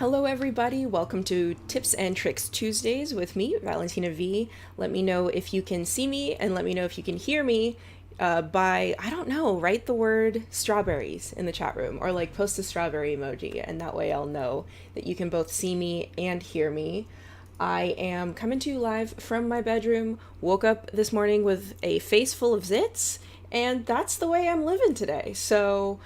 Hello, everybody. Welcome to Tips and Tricks Tuesdays with me, Valentina Vee. Let me know if you can see me and let me know if you can hear me by, I don't know, write the word strawberries in the chat room or like post a strawberry emoji, and that way I'll know that you can both see me and hear me. I am coming to you live from my bedroom. Woke up this morning with a face full of zits, and that's the way I'm living today. So,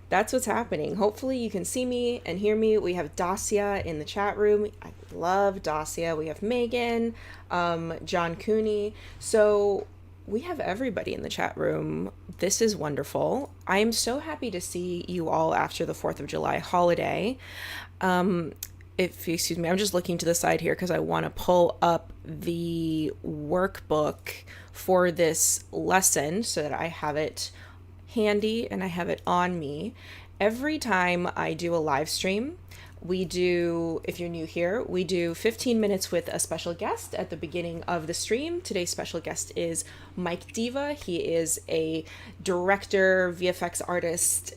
that's what's happening. Hopefully you can see me and hear me. We have Dacia in the chat room. I love Dacia. We have Megan, John Cooney. So we have everybody in the chat room. This is wonderful. I am so happy to see you all after the 4th of July holiday. If you excuse me, I'm just looking to the side here because I want to pull up the workbook for this lesson so that I have it handy and I have it on me. Every time I do a live stream, we do, if you're new here, we do 15 minutes with a special guest at the beginning of the stream. Today's special guest is Mike Diva. He is a director, VFX artist,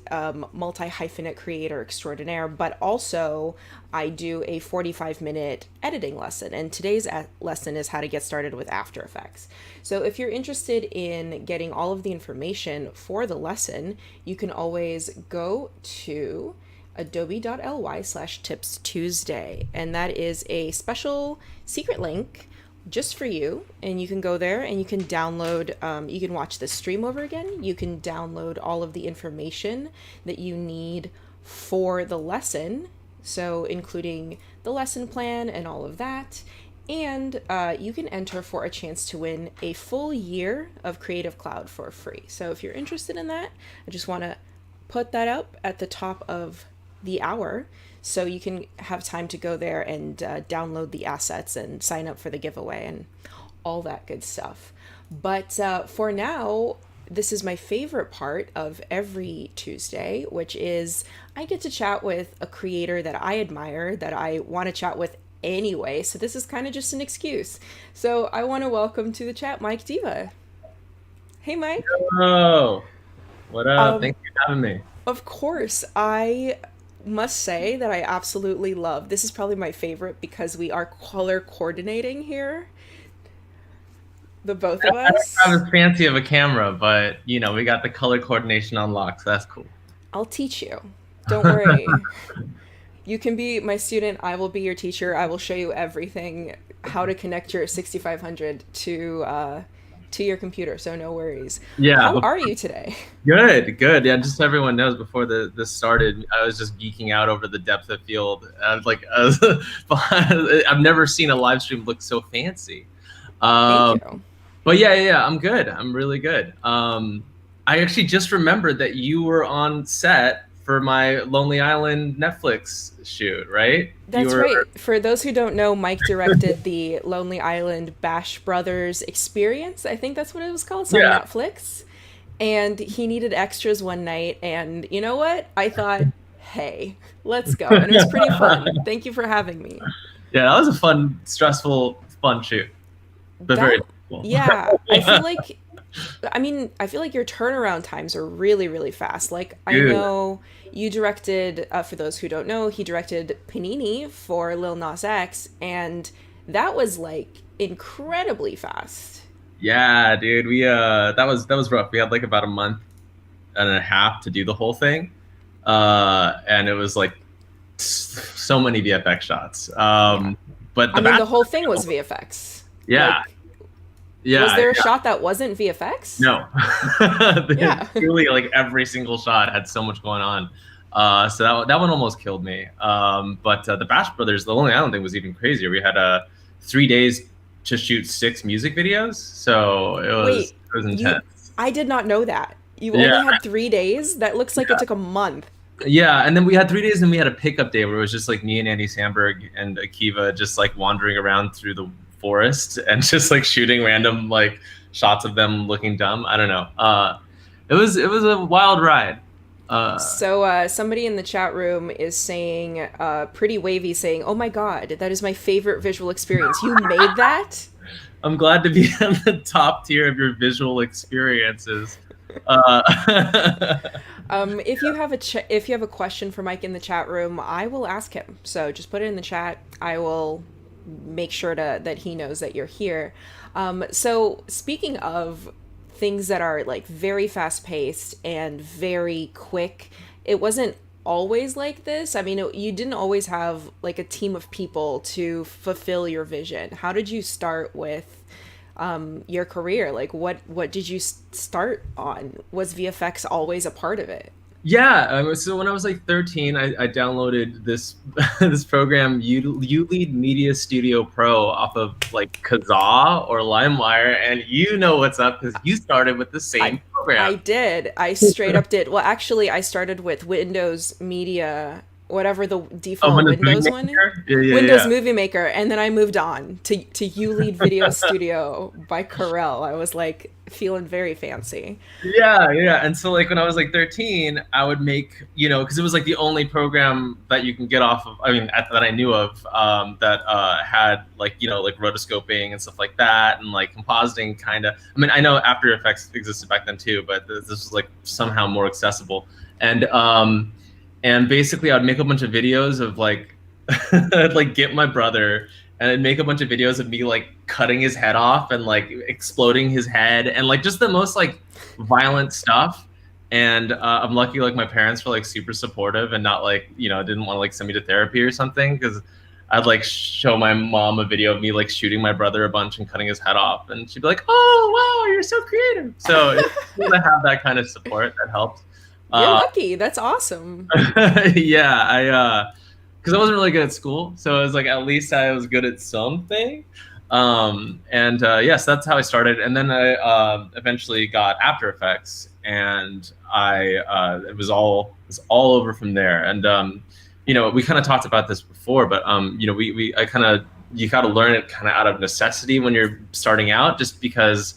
multi-hyphenate creator extraordinaire, but also I do a 45-minute editing lesson, and today's lesson is how to get started with After Effects. So if you're interested in getting all of the information for the lesson, you can always go to adobe.ly/tipstuesday, and that is a special secret link just for you, and you can go there and you can download, you can watch the stream over again, you can download all of the information that you need for the lesson, so including the lesson plan and all of that, and you can enter for a chance to win a full year of Creative Cloud for free. So if you're interested in that, I just want to put that up at the top of the hour so you can have time to go there and download the assets and sign up for the giveaway and all that good stuff. But for now, this is my favorite part of every Tuesday, which is I get to chat with a creator that I admire, that I want to chat with anyway. So this is kind of just an excuse. So I want to welcome to the chat Mike Diva. Hey, Mike. Hello. What up? Thanks for having me. Of course, I must say that I absolutely love, this is probably my favorite because we are color coordinating here, the both of I don't us. have as fancy of a camera, but we got the color coordination unlocked, so that's cool. I'll teach you. Don't worry. You can be my student. I will be your teacher. I will show you everything, how to connect your 6500 to your computer, so no worries. Yeah. How are you today? Good. Yeah, just so everyone knows, before this started, I was just geeking out over the depth of field. I've never seen a live stream look so fancy. Thank you. But yeah, I'm good. I'm really good. I actually just remembered that you were on set for my Lonely Island Netflix shoot, right? That's right. For those who don't know, Mike directed the Lonely Island Bash Brothers experience. I think that's what it was called. It's on Netflix. And he needed extras one night. And you know what? I thought, hey, let's go. And it was pretty fun. Thank you for having me. Yeah, that was a fun, stressful, fun shoot. But very cool. Yeah. I feel like your turnaround times are really, really fast. Like, I know you directed, for those who don't know, he directed Panini for Lil Nas X, and that was like incredibly fast. Yeah, dude, we that was rough. We had like about a month and a half to do the whole thing, and it was like so many VFX shots. But the whole thing was VFX. Yeah. Yeah. Was there a shot that wasn't VFX? No. Really, like every single shot had so much going on. So that one almost killed me. But the Bash Brothers, the Lonely Island thing was even crazier. We had 3 days to shoot 6 music videos. So it was intense. I did not know that. You only had 3 days? That looks like it took a month. Yeah, and then we had 3 days, and we had a pickup day where it was just like me and Andy Samberg and Akiva just like wandering around through the forest and just like shooting random like shots of them looking dumb. I don't know. It was a wild ride. So somebody in the chat room is saying, Pretty Wavy saying, "Oh my God, that is my favorite visual experience. You made that?" I'm glad to be on the top tier of your visual experiences. If you have if you have a question for Mike in the chat room, I will ask him. So just put it in the chat. I will make sure that he knows that you're here. So speaking of things that are like very fast paced and very quick, it wasn't always like this. I mean, you didn't always have like a team of people to fulfill your vision. How did you start with your career? Like, what did you start on? Was VFX always a part of it? Yeah, so when I was like 13, I downloaded this this program, Ulead Media Studio Pro, off of like Kazaa or LimeWire, and you know what's up because you started with the I same program. I did. I straight up did. Well, actually, I started with Windows Media, whatever the Oh, default Windows Movie Windows one. Maker? Yeah, yeah, Windows yeah. Movie Maker, and then I moved on to ULead Video Studio by Corel. I was like feeling very fancy. Yeah, yeah. And so like when I was like 13, I would make, because it was like the only program that you can get off of, I mean, that I knew of, that had like, like rotoscoping and stuff like that, and like compositing kind of. I mean, I know After Effects existed back then too, but this was like somehow more accessible. And basically I'd make a bunch of videos of like, I'd like get my brother and I'd make a bunch of videos of me like cutting his head off and like exploding his head and like just the most like violent stuff. And I'm lucky like my parents were like super supportive and not like, didn't want to like send me to therapy or something, because I'd like show my mom a video of me like shooting my brother a bunch and cutting his head off, and she'd be like, "Oh wow, you're so creative." So it's cool to have that kind of support that helped. You're lucky. That's awesome. Yeah, because I wasn't really good at school, so it was like at least I was good at something. And yes, that's how I started. And then I eventually got After Effects, and it was all over from there. And we kind of talked about this before, but you got to learn it kind of out of necessity when you're starting out, just because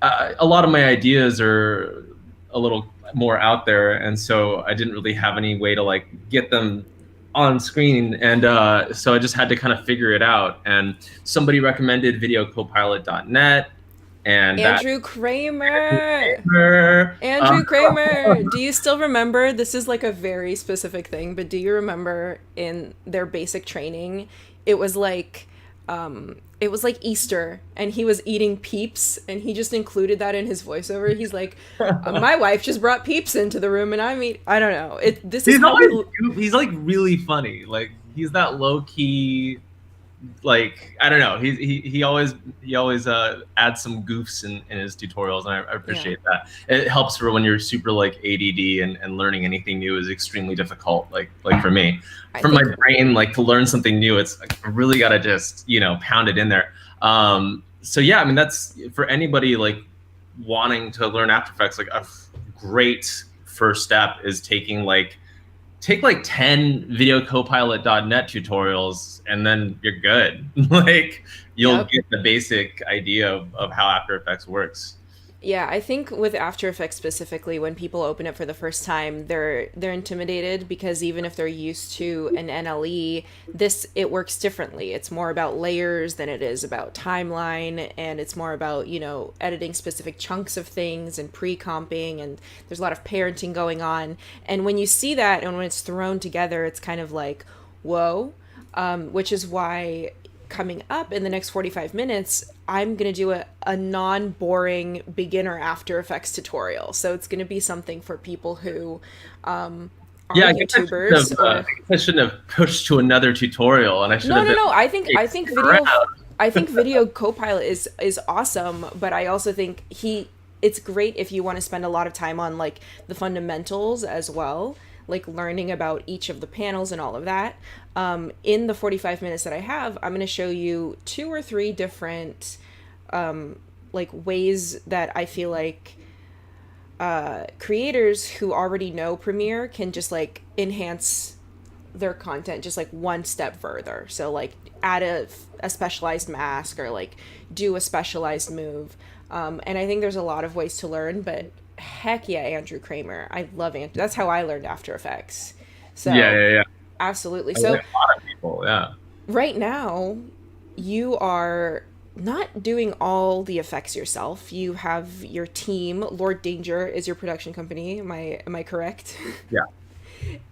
a lot of my ideas are a little more out there, and so I didn't really have any way to like get them on screen, and so I just had to kind of figure it out. And somebody recommended videocopilot.net, and Andrew Kramer. Andrew Kramer. Do you still remember? This is like a very specific thing, but do you remember in their basic training, it was like Easter, and he was eating Peeps, and he just included that in his voiceover. He's like, my wife just brought Peeps into the room, and I don't know. He's like really funny. Like he's that low key, like I don't know. He always adds some goofs in his tutorials, and I appreciate that. It helps for when you're super like ADD and learning anything new is extremely difficult. Like for me, my brain, like to learn something new, it's like I really gotta just pound it in there. So yeah, I mean that's for anybody like wanting to learn After Effects. Like a great first step is take like 10 videocopilot.net tutorials, and then you're good. Like you'll get the basic idea of how After Effects works. Yeah, I think with After Effects specifically, when people open it for the first time, they're intimidated, because even if they're used to an NLE, it works differently. It's more about layers than it is about timeline, and it's more about, editing specific chunks of things and pre-comping, and there's a lot of parenting going on. And when you see that and when it's thrown together, it's kind of like, whoa, which is why coming up in the next 45 minutes, I'm going to do a non-boring beginner After Effects tutorial. So it's going to be something for people who are YouTubers. I shouldn't have pushed to another tutorial, and I should have. No. I think Video Copilot is awesome, but I also think it's great if you want to spend a lot of time on like the fundamentals as well, like learning about each of the panels and all of that. In the 45 minutes that I have, I'm going to show you 2 or 3 different like ways that I feel like creators who already know Premiere can just like enhance their content just like one step further. So like add a specialized mask, or like do a specialized move. And I think there's a lot of ways to learn, but heck yeah, Andrew Kramer. I love Andrew. That's how I learned After Effects. So yeah. Absolutely. So a lot of people, yeah. Right now, you are not doing all the effects yourself. You have your team. Lord Danger is your production company. Am I correct? Yeah.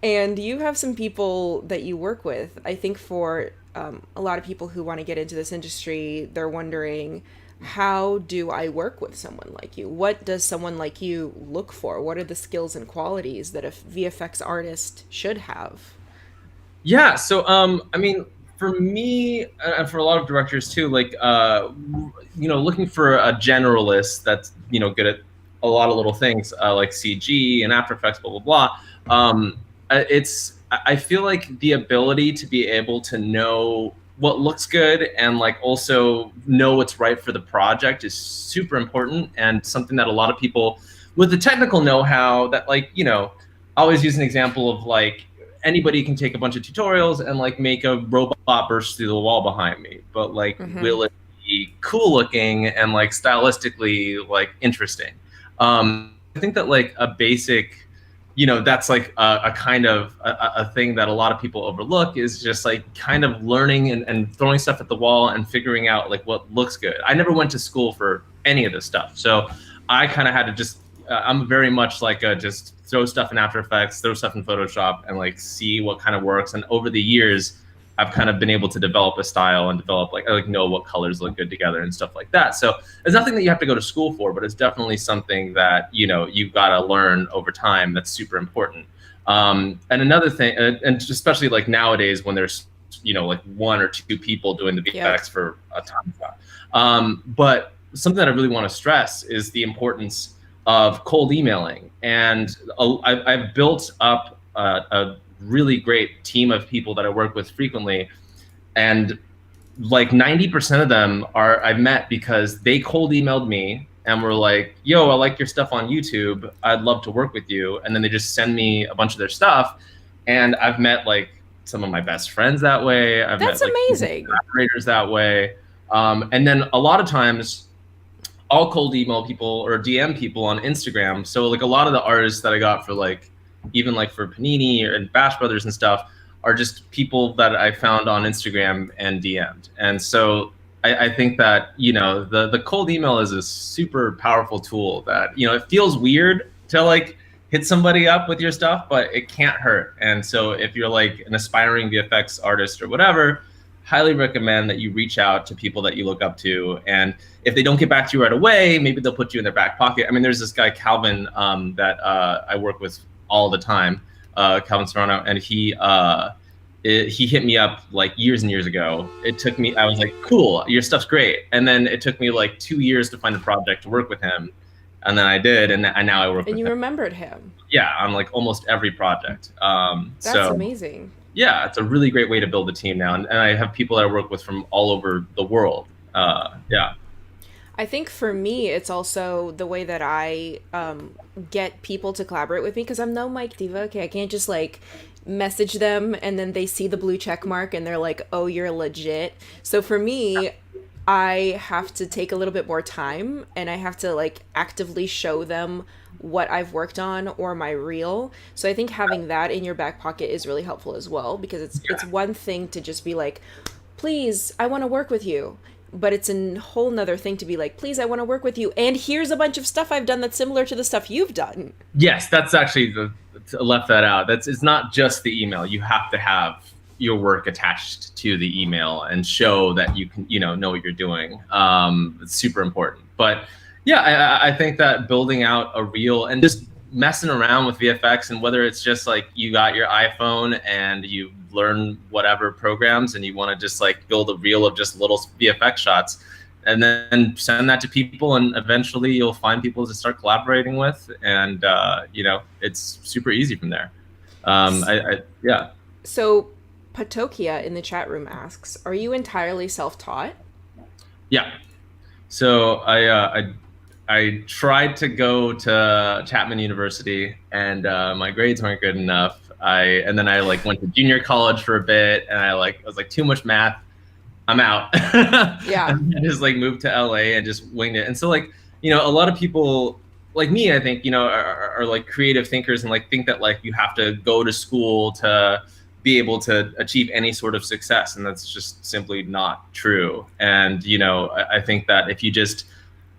And you have some people that you work with. I think for a lot of people who want to get into this industry, they're wondering, how do I work with someone like you? What does someone like you look for? What are the skills and qualities that a VFX artist should have? Yeah. So, I mean, for me and for a lot of directors too, like, looking for a generalist that's, good at a lot of little things, like CG and After Effects, blah, blah, blah. I feel like the ability to be able to know what looks good and like also know what's right for the project is super important, and something that a lot of people with the technical know-how that, like, I always use an example of like, anybody can take a bunch of tutorials and like make a robot burst through the wall behind me, but like, will it be cool looking and like stylistically like interesting? I think that like a basic, that's like a kind of a thing that a lot of people overlook, is just like kind of learning and throwing stuff at the wall and figuring out like what looks good. I never went to school for any of this stuff, so I kind of had to just, I'm very much like a just throw stuff in After Effects, throw stuff in Photoshop, and like see what kind of works. And over the years, I've kind of been able to develop a style and develop like, I like know what colors look good together and stuff like that. So it's nothing that you have to go to school for, but it's definitely something that, you've got to learn over time. That's super important. And another thing, and especially like nowadays when there's, like one or two people doing the VFX for a time. But something that I really want to stress is the importance of cold emailing. And I've built up a really great team of people that I work with frequently, and like 90% of them I've met because they cold emailed me and were like, yo, I like your stuff on YouTube, I'd love to work with you. And then they just send me a bunch of their stuff, and I've met like some of my best friends that way. That's met like amazing. collaborators that way. And then a lot of times I'll cold email people or DM people on Instagram. So like a lot of the artists that I got for like, even like for Panini and Bash Brothers and stuff, are just people that I found on Instagram and DM'd. And so I think that, the cold email is a super powerful tool that, it feels weird to like hit somebody up with your stuff, but it can't hurt. And so if you're like an aspiring VFX artist or whatever, highly recommend that you reach out to people that you look up to. And if they don't get back to you right away, maybe they'll put you in their back pocket. I mean, there's this guy, Calvin, that I work with all the time, Calvin Serrano, and he hit me up like years and years ago. It took me, I was like, cool, your stuff's great. And then it took me like 2 years to find a project to work with him. And then I did, and now I work with him. And you remembered him. Yeah, on like almost every project. That's amazing. Yeah, it's a really great way to build a team now. And I have people that I work with from all over the world. Yeah. I think for me, it's also the way that I get people to collaborate with me, because I'm no Mike Diva. Okay, I can't just like message them and then they see the blue check mark and they're like, oh, you're legit. So for me, I have to take a little bit more time, and I have to like actively show them what I've worked on or my reel. So I think having that in your back pocket is really helpful as well, because it's one thing to just be like, please, I want to work with you. But it's a whole nother thing to be like, please, I want to work with you, and here's a bunch of stuff I've done that's similar to the stuff you've done. Yes, that's actually left that out. It's not just the email. You have to have your work attached to the email and show that you can, know what you're doing. It's super important. But yeah, I think that building out a reel and just messing around with VFX, and whether it's just like you got your iPhone and you learn whatever programs and you want to just like build a reel of just little VFX shots, and then send that to people, and eventually you'll find people to start collaborating with, and it's super easy from there. Yeah. So Patokia in the chat room asks, are you entirely self-taught? Yeah. So I tried to go to Chapman University, and my grades weren't good enough. And then I like went to junior college for a bit, and I was like, too much math, I'm out. Yeah. And I just like moved to LA and just winged it. And so like, a lot of people like me, I think, are like creative thinkers, and like think that like you have to go to school to be able to achieve any sort of success, and that's just simply not true. And I think that if you just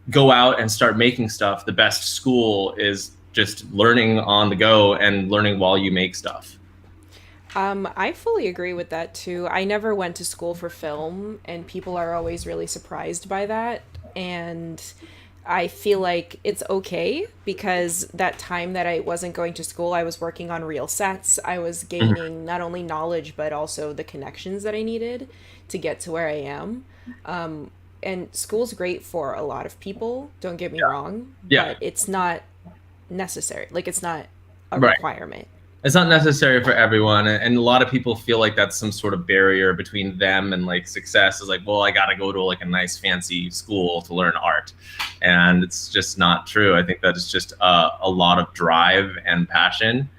go out and start making stuff, the best school is just learning on the go and learning while you make stuff. I fully agree with that too. I never went to school for film, and people are always really surprised by that. And I feel like it's okay because that time that I wasn't going to school, I was working on real sets. I was gaining not only knowledge, but also the connections that I needed to get to where I am. And school's great for a lot of people, don't get me wrong, Yeah. but it's not necessary. Like, it's not a Right. requirement. It's not necessary for everyone, and a lot of people feel like that's some sort of barrier between them and like success. Is like, well, I got to go to like a nice fancy school to learn art, and it's just not true. I think that it's just a lot of drive and passion,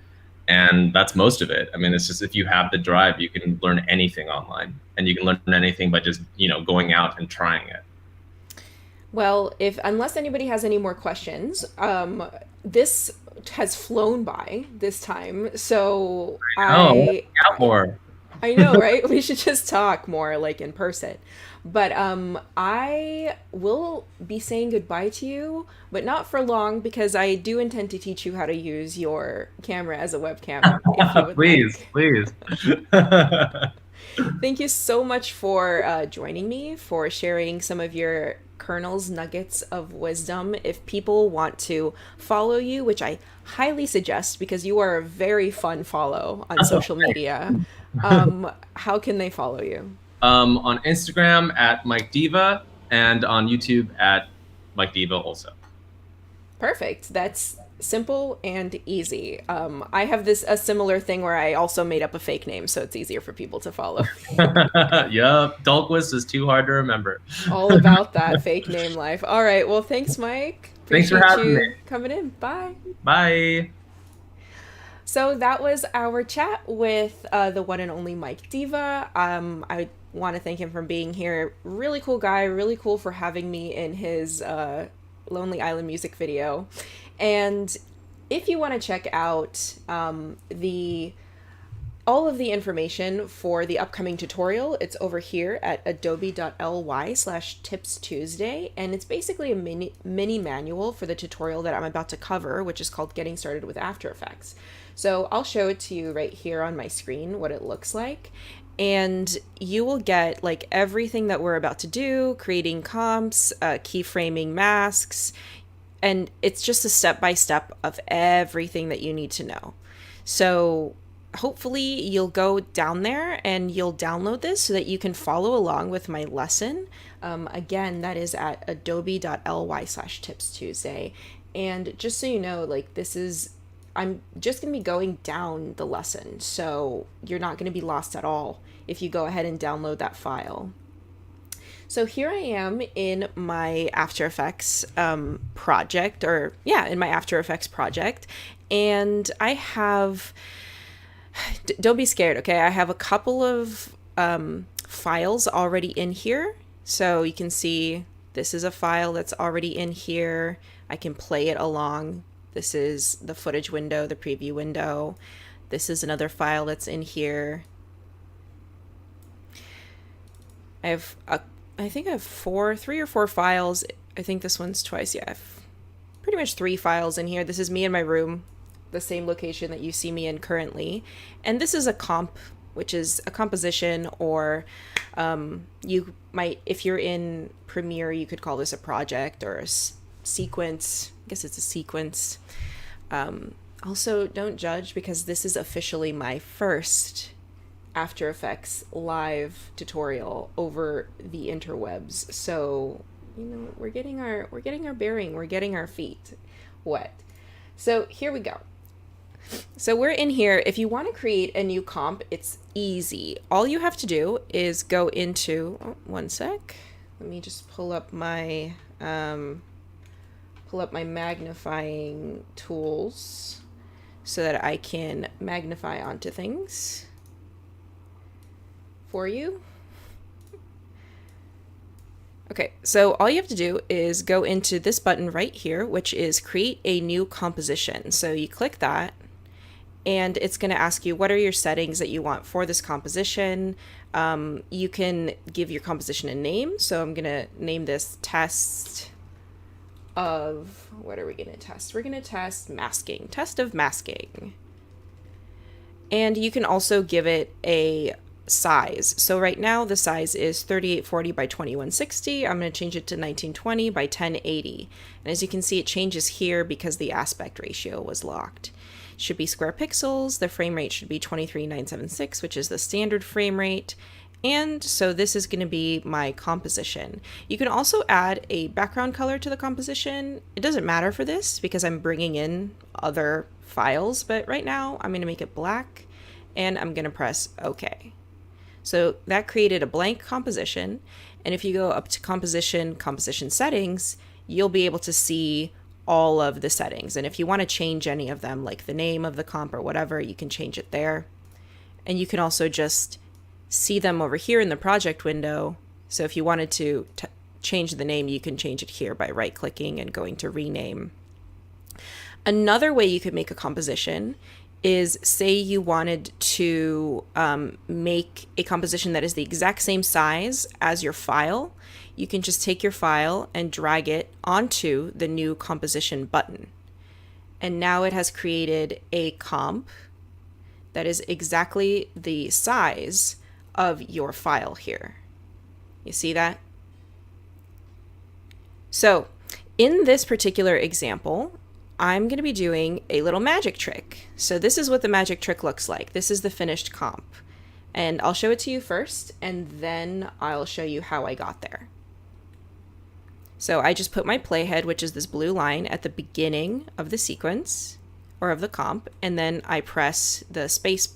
and that's most of it. I mean, it's just if you have the drive, you can learn anything online, and you can learn anything by just going out and trying it. Well, if unless anybody has any more questions, this has flown by this time. So Oh, out more. I know, right? We should just talk more like in person. But I will be saying goodbye to you, but not for long because I do intend to teach you how to use your camera as a webcam if you would Please, like. please. Thank you so much for joining me, for sharing some of your kernels, nuggets of wisdom. If people want to follow you, which I highly suggest because you are a very fun follow on social media, how can they follow you? On Instagram at Mike Diva and on YouTube at Mike Diva also. Perfect. That's simple and easy. I have a similar thing where I also made up a fake name, so it's easier for people to follow. Yep, Dahlquist is too hard to remember. All about that fake name life. All right. Well, thanks, Mike. Thanks for Appreciate having you me. coming in. Bye. Bye. So that was our chat with the one and only Mike Diva. I want to thank him for being here. Really cool guy. Really cool for having me in his Lonely Island music video. And if you want to check out the all of the information for the upcoming tutorial, it's over here at adobe.ly/tipstuesday, and it's basically a mini manual for the tutorial that I'm about to cover, which is called Getting Started with After Effects. So I'll show it to you right here on my screen, what it looks like, and you will get like everything that we're about to do, creating comps, keyframing masks, and it's just a step-by-step of everything that you need to know. So hopefully you'll go down there and you'll download this so that you can follow along with my lesson. Again, that is at adobe.ly/tipstuesday. And just so you know, like I'm just going to be going down the lesson. So you're not going to be lost at all if you go ahead and download that file. So here I am in my After Effects project, in my After Effects project. And I have... Don't be scared, okay? I have a couple of files already in here. So you can see this is a file that's already in here. I can play it along. This is the footage window, the preview window. This is another file that's in here. I think I have 3 or 4 files. I think this one's twice. Yeah, I have pretty much 3 files in here. This is me in my room, the same location that you see me in currently. And this is a comp, which is a composition, or you might, if you're in Premiere, you could call this a project or a sequence. I guess it's a sequence. Also, don't judge because this is officially my first After Effects live tutorial over the interwebs. So, we're getting our bearing, we're getting our feet wet. So here we go. So we're in here. If you want to create a new comp, it's easy. All you have to do is go into, one sec. Let me just pull up my magnifying tools so that I can magnify onto things for you. Okay, so all you have to do is go into this button right here, which is create a new composition. So you click that, and it's going to ask you what are your settings that you want for this composition. You can give your composition a name. So I'm going to name this test of, what are we going to test? We're going to test masking, test of masking. And you can also give it a size. So right now the size is 3840 by 2160. I'm going to change it to 1920 by 1080. And as you can see, it changes here because the aspect ratio was locked. It should be square pixels. The frame rate should be 23976, which is the standard frame rate. And so this is going to be my composition. You can also add a background color to the composition. It doesn't matter for this because I'm bringing in other files, but right now I'm going to make it black and I'm going to press OK. So that created a blank composition. And if you go up to composition settings, you'll be able to see all of the settings. And if you want to change any of them, like the name of the comp or whatever, you can change it there. And you can also just see them over here in the project window. So if you wanted to change the name, you can change it here by right-clicking and going to rename. Another way you could make a composition is, say you wanted to make a composition that is the exact same size as your file. You can just take your file and drag it onto the new composition button. And now it has created a comp that is exactly the size of your file here. You see that? So in this particular example, I'm going to be doing a little magic trick. So this is what the magic trick looks like. This is the finished comp. And I'll show it to you first, and then I'll show you how I got there. So I just put my playhead, which is this blue line, at the beginning of the sequence, or of the comp, and then I press the space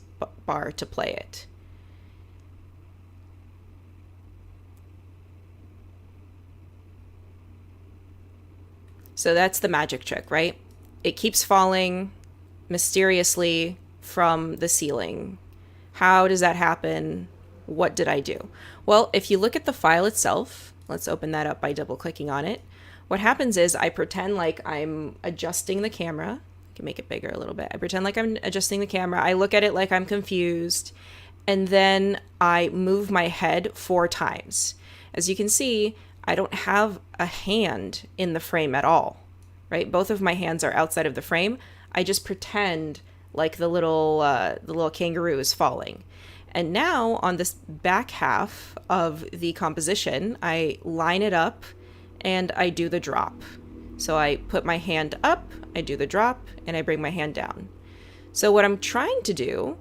bar to play it. So that's the magic trick, right? It keeps falling mysteriously from the ceiling. How does that happen? What did I do? Well, if you look at the file itself, let's open that up by double clicking on it. What happens is I pretend like I'm adjusting the camera. I can make it bigger a little bit. I pretend like I'm adjusting the camera. I look at it like I'm confused, and then I move my head 4 times. As you can see, I don't have a hand in the frame at all, right? Both of my hands are outside of the frame. I just pretend like the little kangaroo is falling. And now on this back half of the composition, I line it up and I do the drop. So I put my hand up, I do the drop, and I bring my hand down. So what I'm trying to do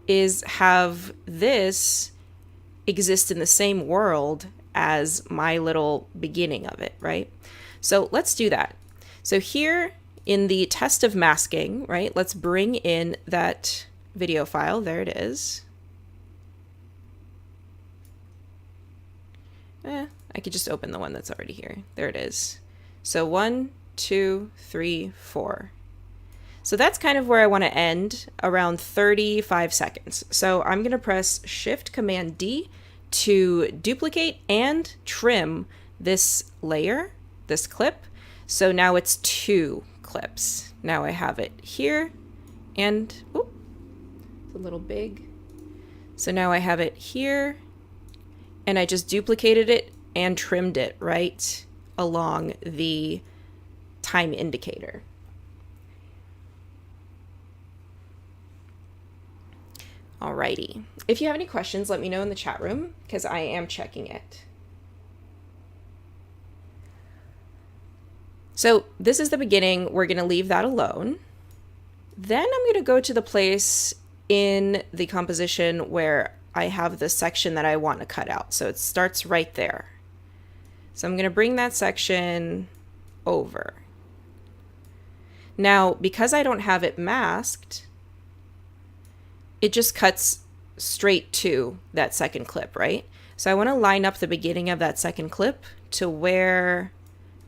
is have this exist in the same world as my little beginning of it, right? So let's do that. So here in the test of masking, right, let's bring in that video file. There it is. I could just open the one that's already here. There it is. So 1, 2, 3, 4. So that's kind of where I want to end, around 35 seconds. So I'm going to press Shift Command D to duplicate and trim this layer, this clip. So now it's 2 clips. Now I have it here and, oops, it's a little big. So now I have it here and I just duplicated it and trimmed it right along the time indicator. Alrighty. If you have any questions, let me know in the chat room because I am checking it. So this is the beginning. We're going to leave that alone. Then I'm going to go to the place in the composition where I have the section that I want to cut out. So it starts right there. So I'm going to bring that section over. Now, because I don't have it masked, it just cuts straight to that second clip, right? So I want to line up the beginning of that second clip to where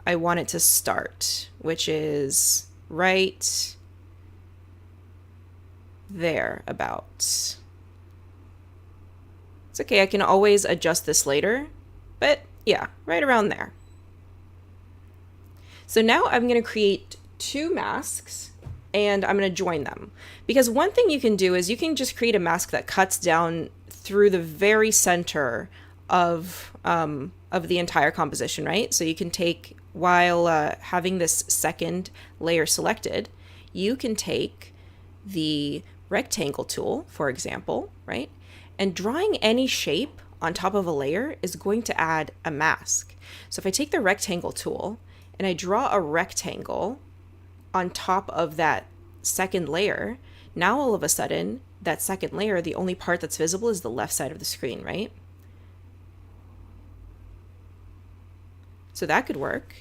I want it to start, which is right there about. It's okay, I can always adjust this later, but yeah, right around there. So now I'm going to create 2 masks, and I'm going to join them. Because one thing you can do is you can just create a mask that cuts down through the very center of the entire composition, right? So you can take, while having this second layer selected, you can take the rectangle tool, for example, right? And drawing any shape on top of a layer is going to add a mask. So if I take the rectangle tool and I draw a rectangle on top of that second layer, now all of a sudden, that second layer, the only part that's visible is the left side of the screen, right? So that could work.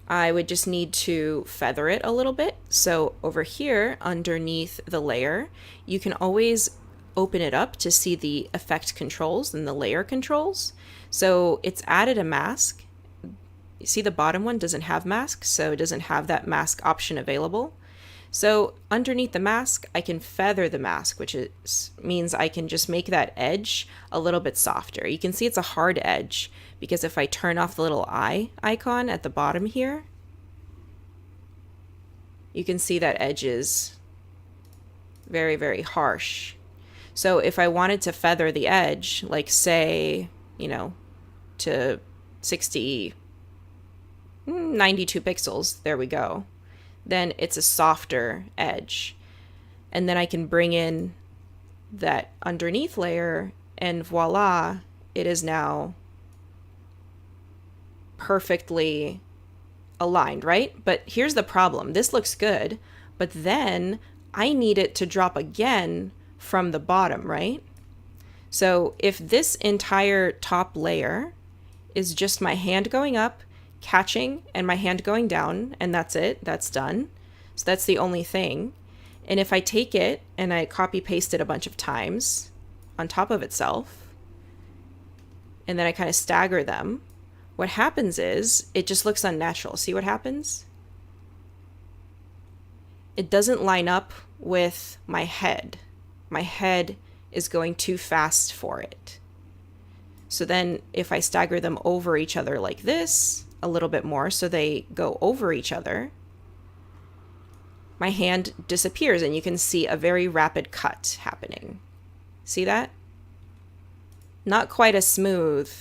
I would just need to feather it a little bit. So over here, underneath the layer, you can always open it up to see the effect controls and the layer controls. So it's added a mask. You see the bottom one doesn't have mask, so it doesn't have that mask option available. So underneath the mask, I can feather the mask, which means I can just make that edge a little bit softer. You can see it's a hard edge because if I turn off the little eye icon at the bottom here, you can see that edge is very, very harsh. So if I wanted to feather the edge, like say, to 92 pixels, there we go, then it's a softer edge. And then I can bring in that underneath layer and voila, it is now perfectly aligned, right? But here's the problem. This looks good, but then I need it to drop again from the bottom, right? So if this entire top layer is just my hand going up, catching, and my hand going down, and that's it, that's done. So that's the only thing. And if I take it and I copy paste it a bunch of times on top of itself, and then I kind of stagger them, what happens is it just looks unnatural. See what happens? It doesn't line up with my head. My head is going too fast for it. So then if I stagger them over each other like this, a little bit more so they go over each other, my hand disappears and you can see a very rapid cut happening. See that? Not quite as smooth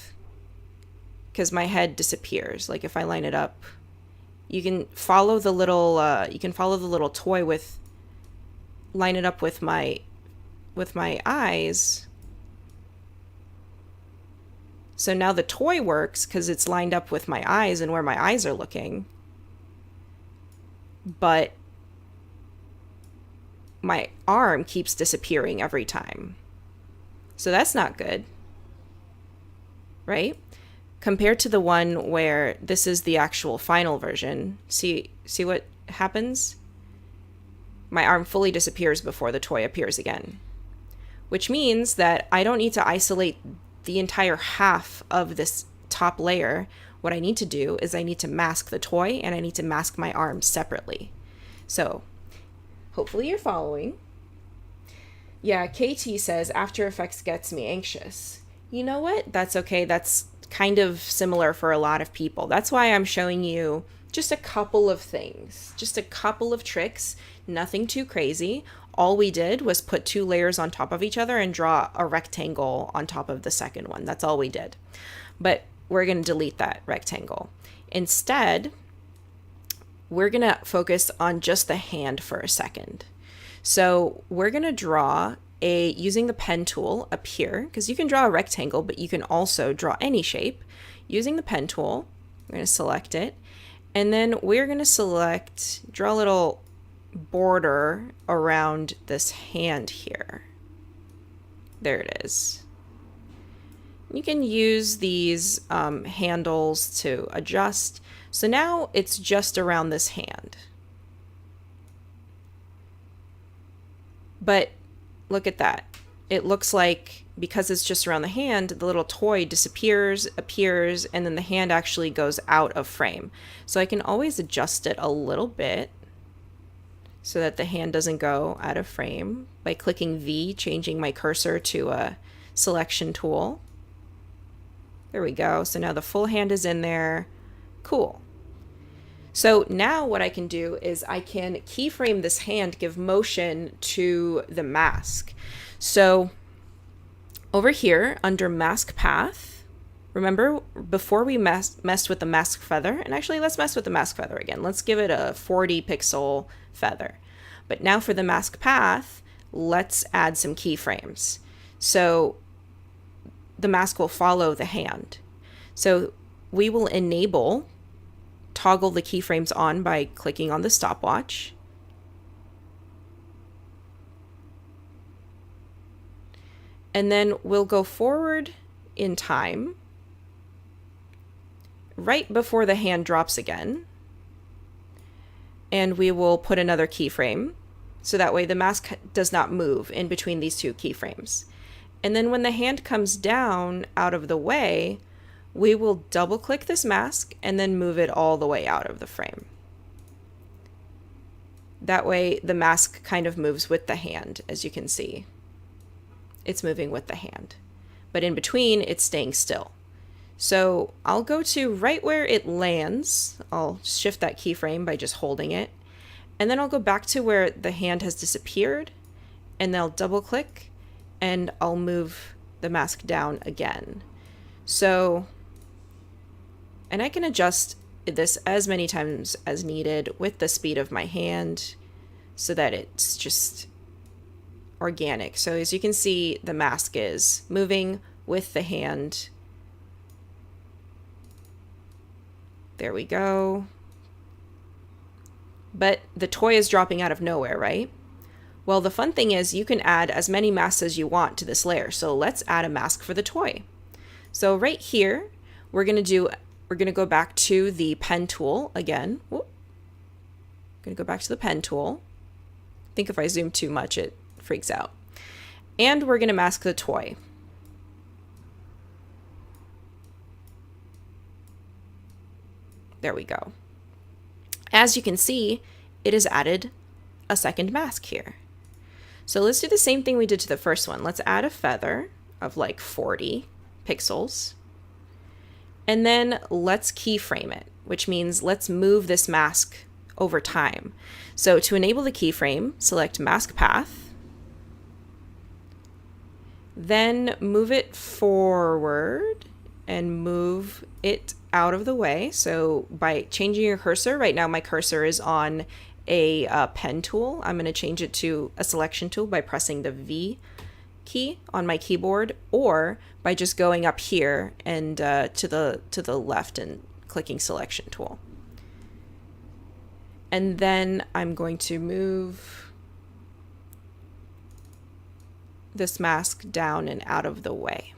because my head disappears. Like if I line it up, you can follow the little toy with, line it up with my eyes. So now the toy works because it's lined up with my eyes and where my eyes are looking. But my arm keeps disappearing every time. So that's not good, right? Compared to the one where this is the actual final version. See what happens? My arm fully disappears before the toy appears again. Which means that I don't need to isolate the entire half of this top layer. What I need to do is I need to mask the toy and I need to mask my arms separately. So hopefully you're following. Yeah, KT says After Effects gets me anxious. You know what? That's okay. That's kind of similar for a lot of people. That's why I'm showing you just a couple of things, just a couple of tricks, nothing too crazy. All we did was put two layers on top of each other and draw a rectangle on top of the second one. That's all we did. But we're going to delete that rectangle. Instead, we're going to focus on just the hand for a second. So we're going to draw using the pen tool up here, because you can draw a rectangle, but you can also draw any shape. Using the pen tool, we're going to select it. And then we're going to draw a little border around this hand here. There it is. You can use these handles to adjust. So now it's just around this hand. But look at that. It looks like because it's just around the hand, the little toy disappears, appears, and then the hand actually goes out of frame. So I can always adjust it a little bit so that the hand doesn't go out of frame by clicking V, changing my cursor to a selection tool. There we go. So now the full hand is in there. Cool. So now what I can do is I can keyframe this hand, give motion to the mask. So over here under mask path, remember before we messed with the mask feather, and actually let's mess with the mask feather again. Let's give it a 40 pixel feather. But now for the mask path, let's add some keyframes. So the mask will follow the hand. So we will toggle the keyframes on by clicking on the stopwatch. And then we'll go forward in time right before the hand drops again. And we will put another keyframe so that way the mask does not move in between these two keyframes. And then when the hand comes down out of the way, we will double click this mask and then move it all the way out of the frame. That way the mask kind of moves with the hand, as you can see. It's moving with the hand. But in between, it's staying still. So I'll go to right where it lands. I'll shift that keyframe by just holding it. And then I'll go back to where the hand has disappeared, and I'll double click and I'll move the mask down again. So, and I can adjust this as many times as needed with the speed of my hand so that it's just organic. So as you can see, the mask is moving with the hand. There we go. But the toy is dropping out of nowhere, right? Well, the fun thing is you can add as many masks as you want to this layer. So let's add a mask for the toy. So right here, we're going to go back to the pen tool again. Whoop. Going to go back to the pen tool. I think if I zoom too much, it freaks out. And we're going to mask the toy. There we go. As you can see, it has added a second mask here. So let's do the same thing we did to the first one. Let's add a feather of like 40 pixels. And then let's keyframe it, which means let's move this mask over time. So to enable the keyframe, select mask path, then move it forward and move it out of the way. So by changing your cursor, right now my cursor is on a pen tool. I'm going to change it to a selection tool by pressing the V key on my keyboard, or by just going up here and to the left and clicking selection tool. And then I'm going to move this mask down and out of the way,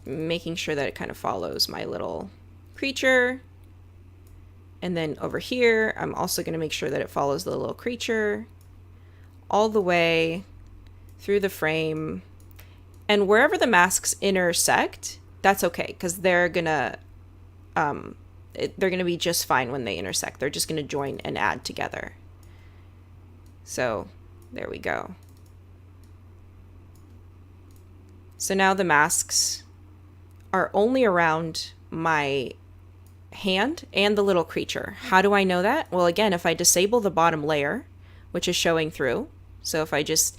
making sure that it kind of follows my little creature. And then over here, I'm also going to make sure that it follows the little creature all the way through the frame. And wherever the masks intersect, that's okay, because they're gonna be just fine when they intersect. They're just gonna join and add together. So there we go. So now the masks are only around my hand and the little creature. How do I know that? Well, again, if I disable the bottom layer, which is showing through, so if I just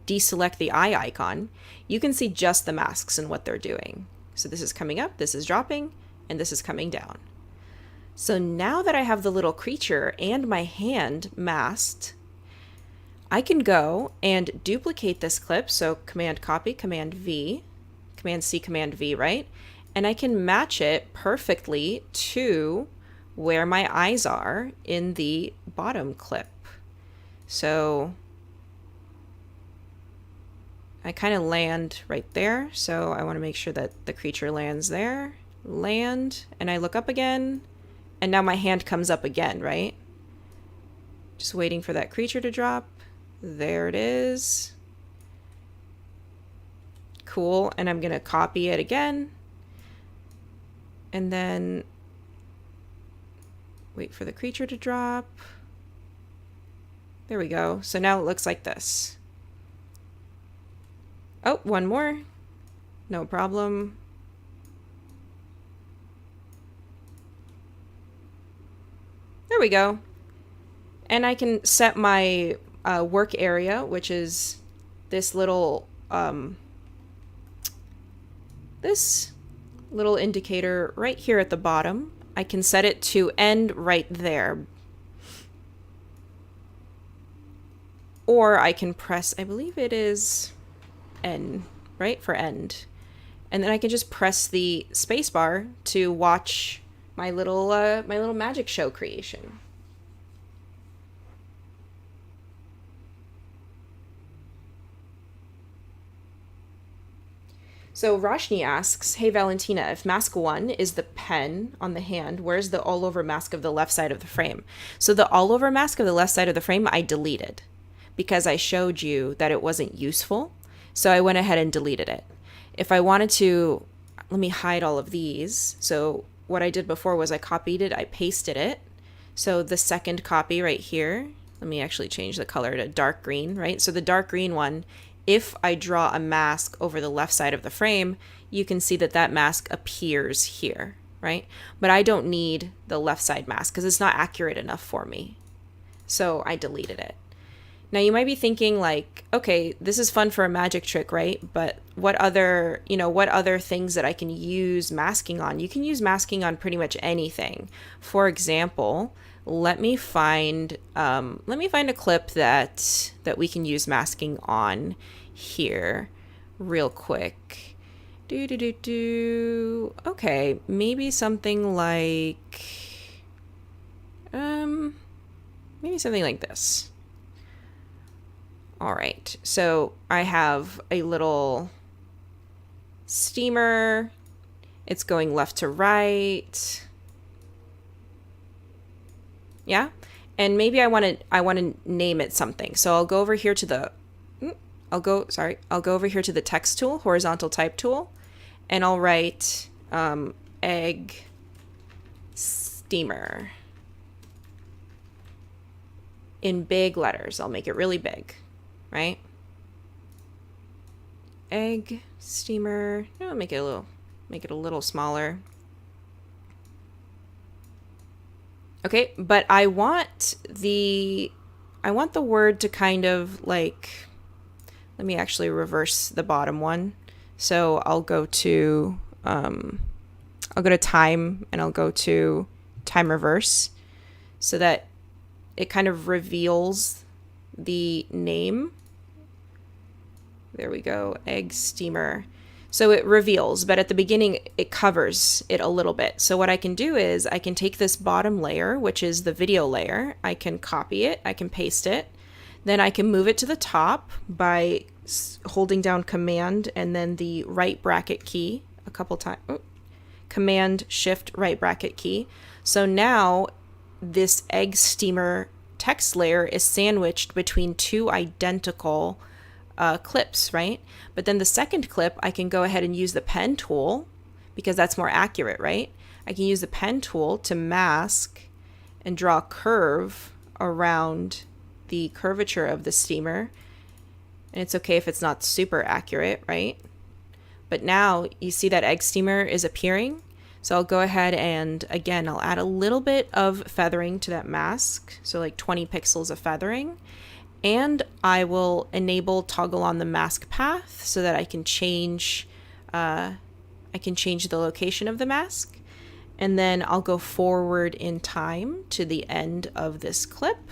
deselect the eye icon, you can see just the masks and what they're doing. So this is coming up, this is dropping, and this is coming down. So now that I have the little creature and my hand masked, I can go and duplicate this clip. So Command copy, Command V, Command C, Command V, right? And I can match it perfectly to where my eyes are in the bottom clip. So I kind of land right there. So I want to make sure that the creature lands there, land, and I look up again, and now my hand comes up again, right? Just waiting for that creature to drop. There it is. Cool. And I'm going to copy it again. And then wait for the creature to drop. There we go. So now it looks like this. Oh, one more. No problem. There we go. And I can set my work area, which is this little this little indicator right here at the bottom. I can set it to end right there. Or I can press, I believe it is N, right? For end. And then I can just press the spacebar to watch my little magic show creation. So Roshni asks, hey Valentina, if mask 1 is the pen on the hand, where's the all over mask of the left side of the frame? So the all over mask of the left side of the frame I deleted because I showed you that it wasn't useful. So I went ahead and deleted it. If I wanted to, let me hide all of these. So what I did before was I copied it, I pasted it. So the second copy right here, let me actually change the color to dark green, right? So the dark green one, if I draw a mask over the left side of the frame, you can see that that mask appears here, right? But I don't need the left side mask because it's not accurate enough for me. So I deleted it. Now you might be thinking like, okay, this is fun for a magic trick, right? But what other things that I can use masking on? You can use masking on pretty much anything. For example, let me find a clip that we can use masking on here real quick. Okay, maybe something like this. All right, so I have a little steamer. It's going left to right. Yeah, and maybe I want to name it something. So I'll go over here to the over here to the text tool, horizontal type tool, and I'll write egg steamer in big letters. I'll make it really big, right? Egg steamer. No, make it a little smaller. Okay, but I want the word to kind of like, let me actually reverse the bottom one. So I'll go to time, and I'll go to time reverse so that it kind of reveals the name. There we go, egg steamer. So it reveals, but at the beginning it covers it a little bit. So what I can do is I can take this bottom layer, which is the video layer, I can copy it, I can paste it, then I can move it to the top by holding down Command and then the right bracket key a couple times. Command Shift right bracket key. So now this egg steamer text layer is sandwiched between two identical clips, right? But then the second clip, I can go ahead and use the pen tool because that's more accurate, right? I can use the pen tool to mask and draw a curve around the curvature of the steamer. And it's okay if it's not super accurate, right? But now you see that egg steamer is appearing. So I'll go ahead and again, I'll add a little bit of feathering to that mask. So like 20 pixels of feathering. And I will enable toggle on the mask path so that I can change the location of the mask. And then I'll go forward in time to the end of this clip.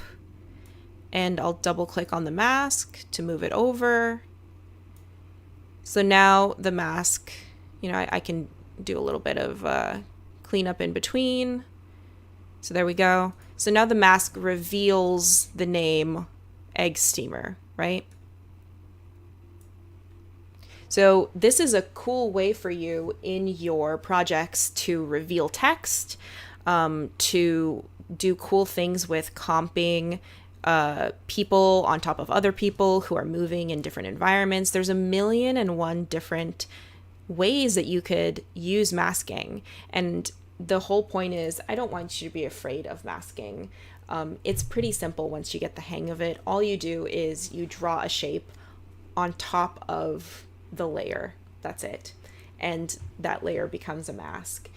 And I'll double click on the mask to move it over. So now the mask, I can do a little bit of cleanup in between. So there we go. So now the mask reveals the name egg steamer, right? So this is a cool way for you in your projects to reveal text, to do cool things with comping people on top of other people who are moving in different environments. There's 1,000,001 different ways that you could use masking. And the whole point is, I don't want you to be afraid of masking. It's pretty simple once you get the hang of it. All you do is you draw a shape on top of the layer. That's it. And that layer becomes a mask.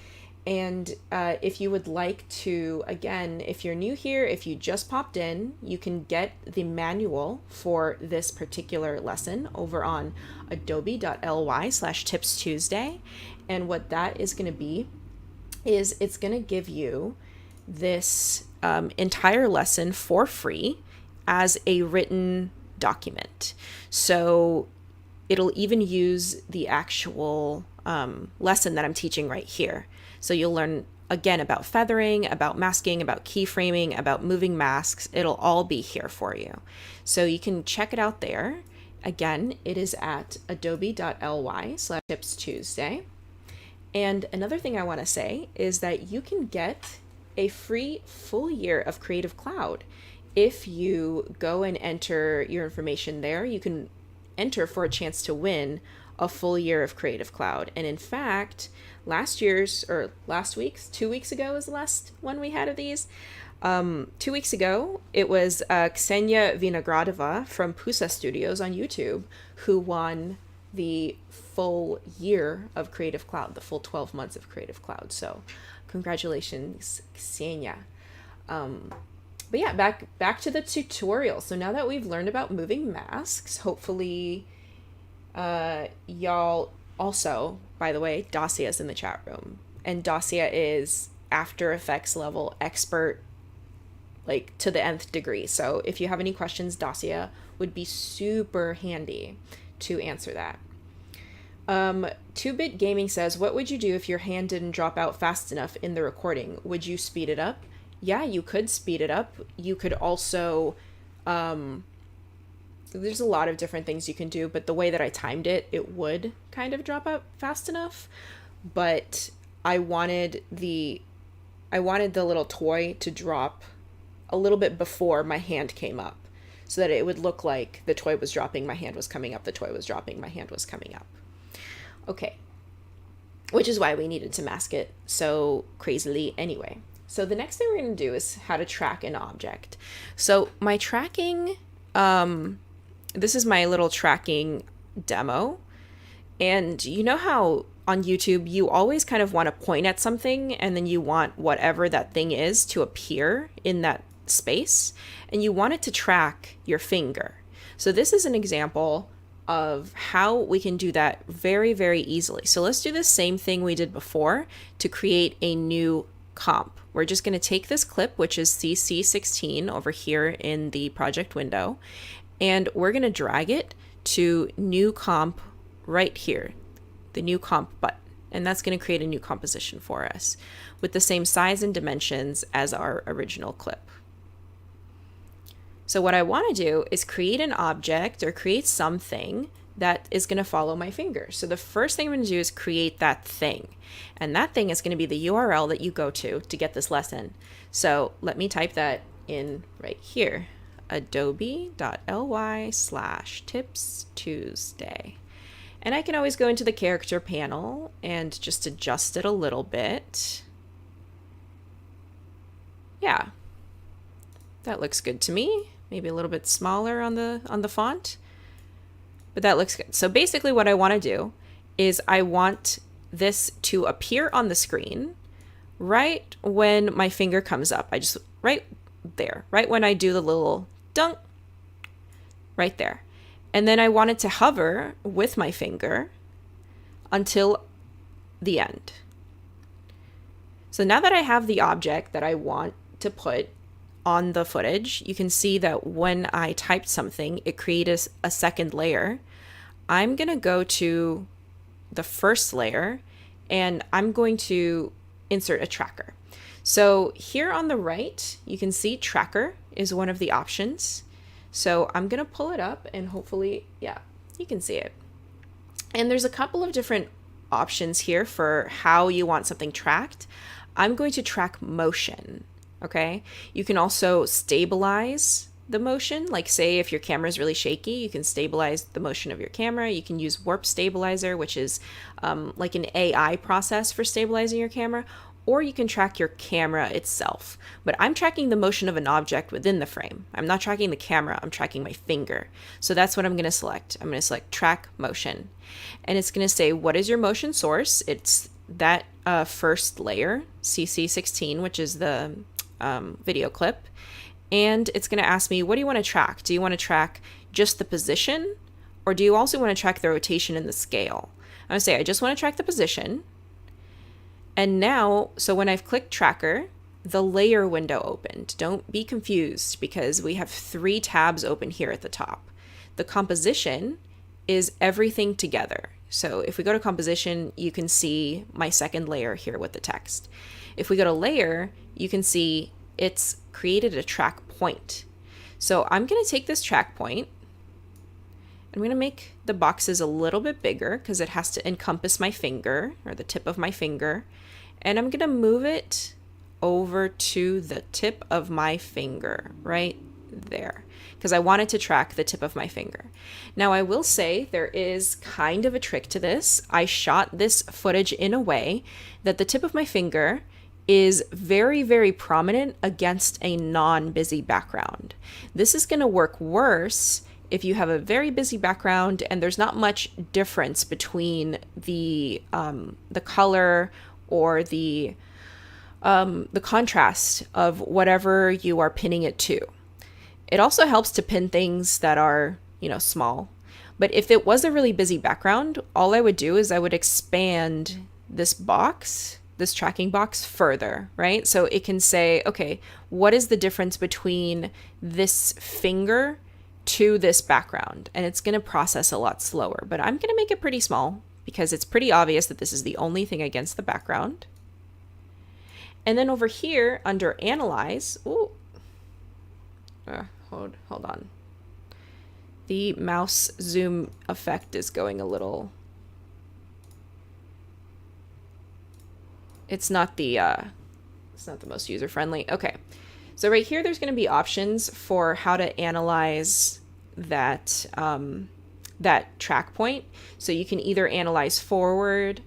And if you would like to, again, if you're new here, if you just popped in, you can get the manual for this particular lesson over on adobe.ly/tipstuesday. And what that is going to be is it's going to give you this entire lesson for free as a written document. So it'll even use the actual lesson that I'm teaching right here. So you'll learn again about feathering, about masking, about keyframing, about moving masks. It'll all be here for you. So you can check it out there. Again, it is at adobe.ly/tipstuesday. And another thing I want to say is that you can get a free full year of Creative Cloud. If you go and enter your information there, you can enter for a chance to win a full year of Creative Cloud. And in fact, last week's, 2 weeks ago was the last one we had of these. 2 weeks ago, it was Ksenia Vinogradova from Pusa Studios on YouTube who won the full year of Creative Cloud, the full 12 months of Creative Cloud. So congratulations, Ksenia. But yeah, back to the tutorial. So now that we've learned about moving masks, hopefully y'all also, by the way, Dacia's in the chat room. And Dacia is After Effects level expert, like to the nth degree. So if you have any questions, Dacia would be super handy to answer that. 2-Bit Gaming says, what would you do if your hand didn't drop out fast enough in the recording? Would you speed it up? Yeah, you could speed it up. You could also, there's a lot of different things you can do, but the way that I timed it, it would kind of drop out fast enough. But I wanted the little toy to drop a little bit before my hand came up, so that it would look like the toy was dropping, my hand was coming up, the toy was dropping, my hand was coming up. Okay. Which is why we needed to mask it so crazily anyway. So the next thing we're going to do is how to track an object. So my tracking, this is my little tracking demo. And you know how on YouTube, you always kind of want to point at something and then you want whatever that thing is to appear in that space, and you want it to track your finger. So this is an example of how we can do that very, very easily. So let's do the same thing we did before to create a new comp. We're just going to take this clip, which is CC16 over here in the project window, and we're going to drag it to new comp right here, the new comp button. And that's going to create a new composition for us with the same size and dimensions as our original clip. So what I want to do is create an object or create something that is going to follow my finger. So the first thing I'm going to do is create that thing. And that thing is going to be the URL that you go to get this lesson. So let me type that in right here, adobe.ly/tipstuesday. And I can always go into the character panel and just adjust it a little bit. Yeah, that looks good to me. Maybe a little bit smaller on the font, but that looks good. So basically what I want to do is I want this to appear on the screen right when my finger comes up. Right there, right when I do the little dunk, right there. And then I want it to hover with my finger until the end. So now that I have the object that I want to put on the footage, you can see that when I typed something, it created a second layer. I'm going to go to the first layer and I'm going to insert a tracker. So here on the right, you can see tracker is one of the options. So I'm going to pull it up and hopefully, yeah, you can see it. And there's a couple of different options here for how you want something tracked. I'm going to track motion. Okay. You can also stabilize the motion. Like say if your camera is really shaky, you can stabilize the motion of your camera. You can use warp stabilizer, which is like an AI process for stabilizing your camera, or you can track your camera itself. But I'm tracking the motion of an object within the frame. I'm not tracking the camera, I'm tracking my finger. So that's what I'm going to select. I'm going to select track motion. And it's going to say, what is your motion source? It's that first layer, CC16, which is the video clip, and it's going to ask me, what do you want to track? Do you want to track just the position, or do you also want to track the rotation and the scale? I'm going to say, I just want to track the position. And now, so when I've clicked tracker, the layer window opened. Don't be confused because we have 3 tabs open here at the top. The composition is everything together. So if we go to composition, you can see my second layer here with the text. If we go to layer, you can see it's created a track point. So I'm going to take this track point. I'm going to make the boxes a little bit bigger because it has to encompass my finger, or the tip of my finger. And I'm going to move it over to the tip of my finger right there, because I wanted to track the tip of my finger. Now I will say there is kind of a trick to this. I shot this footage in a way that the tip of my finger is very, very prominent against a non-busy background. This is going to work worse if you have a very busy background and there's not much difference between the color or the contrast of whatever you are pinning it to. It also helps to pin things that are, small. But if it was a really busy background, all I would do is I would expand this box, this tracking box further, right? So it can say, okay, what is the difference between this finger to this background? And it's going to process a lot slower, but I'm going to make it pretty small because it's pretty obvious that this is the only thing against the background. And then over here under Analyze, hold on. The mouse zoom effect is going a little. It's not the most user friendly. Okay, so right here, there's going to be options for how to analyze that that track point. So you can either analyze forward,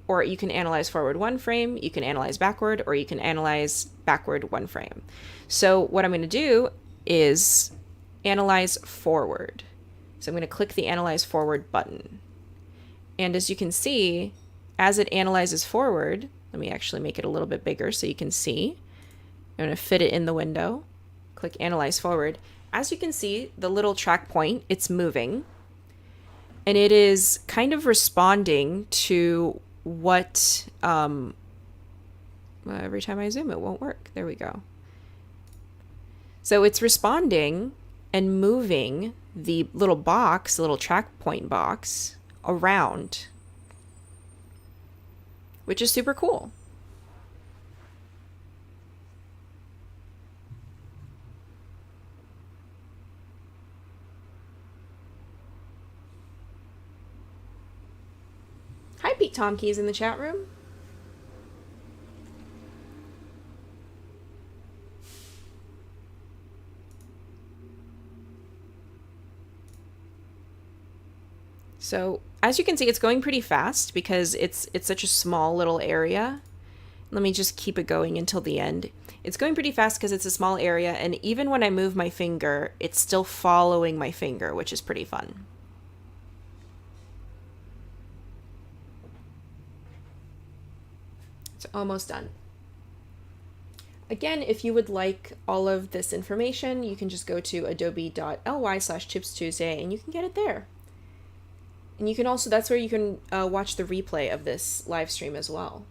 or you can analyze forward 1 frame, you can analyze backward, or you can analyze backward 1 frame. So what I'm going to do is analyze forward. So I'm going to click the analyze forward button. And as you can see, as it analyzes forward, let me actually make it a little bit bigger so you can see. I'm going to fit it in the window, click analyze forward. As you can see, the little track point, it's moving, and it is kind of responding to what, every time I zoom, it won't work. There we go. So it's responding and moving the little box, the little track point box around, which is super cool. Hi, Pete Tomkeys in the chat room. So as you can see, it's going pretty fast because it's such a small little area. Let me just keep it going until the end. It's going pretty fast because it's a small area, and even when I move my finger, it's still following my finger, which is pretty fun. It's almost done. Again, if you would like all of this information, you can just go to adobe.ly/tipstuesday and you can get it there. And you can also, that's where you can watch the replay of this live stream as well.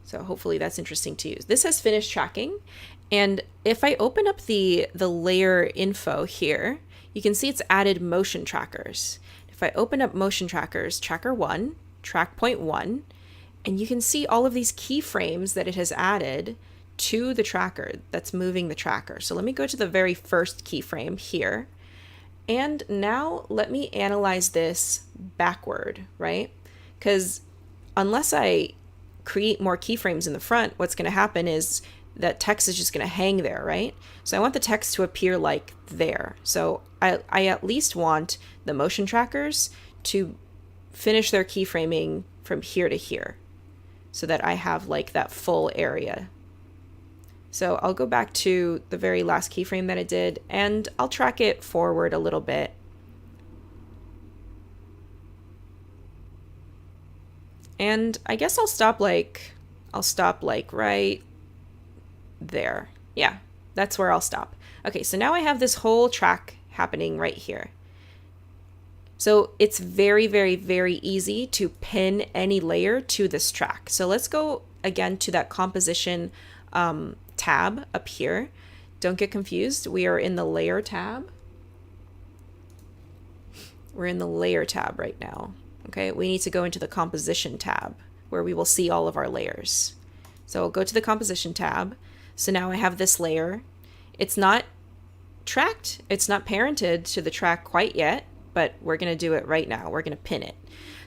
So hopefully that's interesting to use. This has finished tracking. And if I open up the layer info here, you can see it's added motion trackers. If I open up motion trackers, tracker 1, track point 1, and you can see all of these keyframes that it has added to the tracker that's moving the tracker. So let me go to the very first keyframe here. And now let me analyze this backward, right? Because unless I create more keyframes in the front, what's going to happen is that text is just going to hang there, right? So I want the text to appear like there. So I at least want the motion trackers to finish their keyframing from here to here so that I have like that full area. So I'll go back to the very last keyframe that it did, and I'll track it forward a little bit. And I guess I'll stop like right there. Yeah, that's where I'll stop. Okay, so now I have this whole track happening right here. So it's very, very, very easy to pin any layer to this track. So let's go again to that composition tab up here. Don't get confused. We are in the layer tab. We're in the layer tab right now. Okay, we need to go into the composition tab where we will see all of our layers. So I'll go to the composition tab. So now I have this layer. It's not tracked, it's not parented to the track quite yet, but we're going to do it right now. We're going to pin it.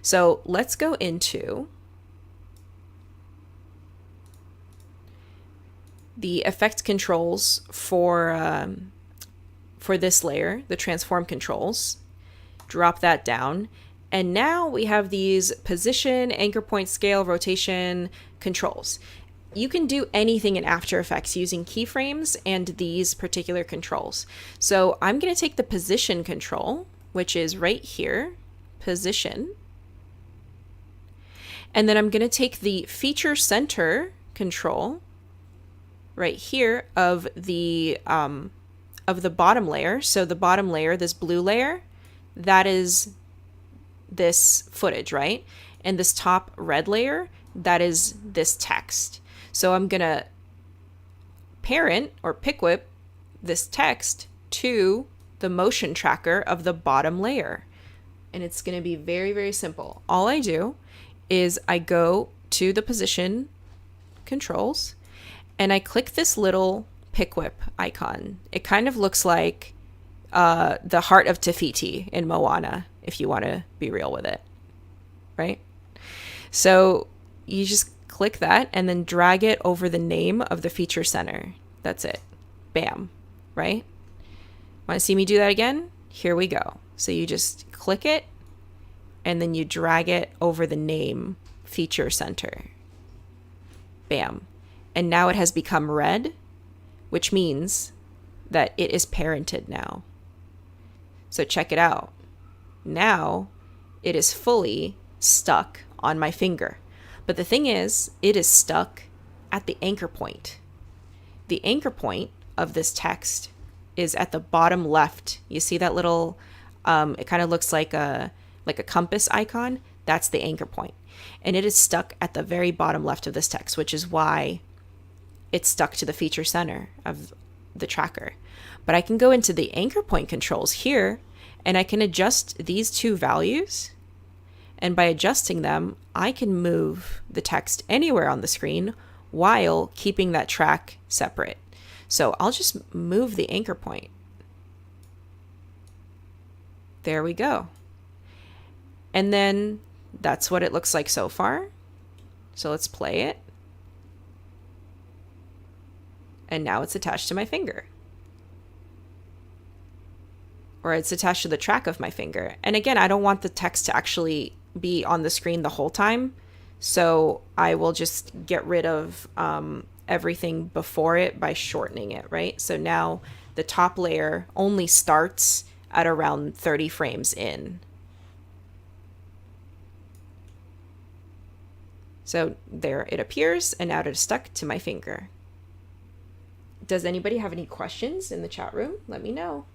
So let's go into the effect controls for this layer, the transform controls. Drop that down. And now we have these position, anchor point, scale, rotation controls. You can do anything in After Effects using keyframes and these particular controls. So I'm going to take the position control, which is right here, position. And then I'm going to take the feature center control right here of the bottom layer. So the bottom layer, this blue layer, that is this footage, right? And this top red layer, that is this text. So I'm going to parent or pick whip this text to the motion tracker of the bottom layer. And it's going to be very, very simple. All I do is I go to the position controls and I click this little pick whip icon. It kind of looks like the heart of Te in Moana, if you want to be real with it, right? So you just click that and then drag it over the name of the feature center. That's it. Bam, right? Want to see me do that again? Here we go. So you just click it and then you drag it over the name feature center. Bam. And now it has become red, which means that it is parented now. So check it out. Now it is fully stuck on my finger. But the thing is, it is stuck at the anchor point. The anchor point of this text is at the bottom left. You see that little, it kind of looks like a compass icon? That's the anchor point. And it is stuck at the very bottom left of this text, which is why it's stuck to the feature center of the tracker. But I can go into the anchor point controls here and I can adjust these two values. And by adjusting them, I can move the text anywhere on the screen while keeping that track separate. So I'll just move the anchor point. There we go. And then that's what it looks like so far. So let's play it. And now it's attached to my finger. Or it's attached to the track of my finger. And again, I don't want the text to actually be on the screen the whole time. So I will just get rid of everything before it by shortening it, right? So now the top layer only starts at around 30 frames in. So there it appears, and now it is stuck to my finger. Does anybody have any questions in the chat room? Let me know.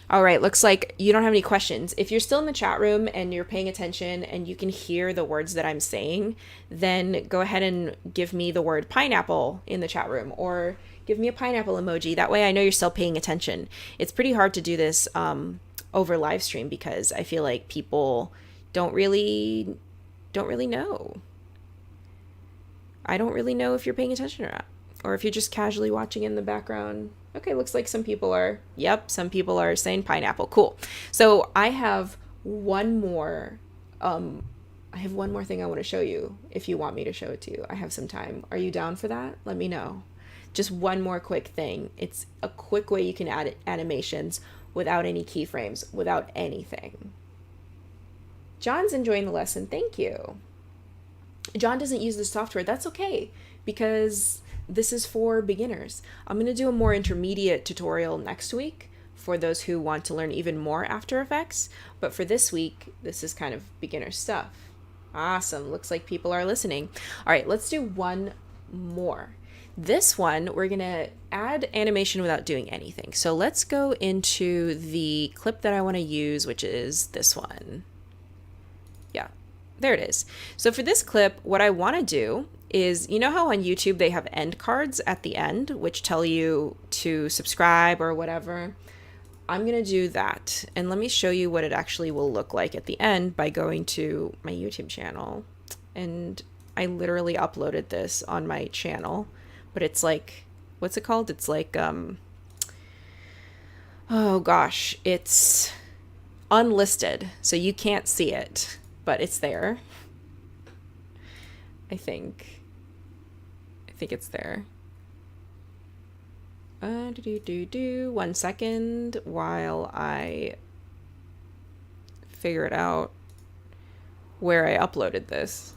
All right, looks like you don't have any questions. If you're still in the chat room and you're paying attention and you can hear the words that I'm saying, then go ahead and give me the word pineapple in the chat room, or give me a pineapple emoji. That way I know you're still paying attention. It's pretty hard to do this over live stream because I feel like people don't really know. I don't really know if you're paying attention or not, or if you're just casually watching in the background. Okay, looks like some people are. Yep, some people are saying pineapple. Cool. So I have one more. Thing I want to show you. If you want me to show it to you, I have some time. Are you down for that? Let me know. Just one more quick thing. It's a quick way you can add animations without any keyframes, without anything. John's enjoying the lesson. Thank you. John doesn't use this software. That's okay, because this is for beginners. I'm going to do a more intermediate tutorial next week for those who want to learn even more After Effects. But for this week, this is kind of beginner stuff. Awesome. Looks like people are listening. All right, let's do one more. This one, we're going to add animation without doing anything. So let's go into the clip that I want to use, which is this one. Yeah, there it is. So for this clip, what I want to do is, you know how on YouTube they have end cards at the end, which tell you to subscribe or whatever? I'm going to do that. And let me show you what it actually will look like at the end by going to my YouTube channel. And I literally uploaded this on my channel, but it's like, what's it called? It's like, oh gosh, it's unlisted. So you can't see it, but it's there. I think it's there. 1 second while I figure it out where I uploaded this.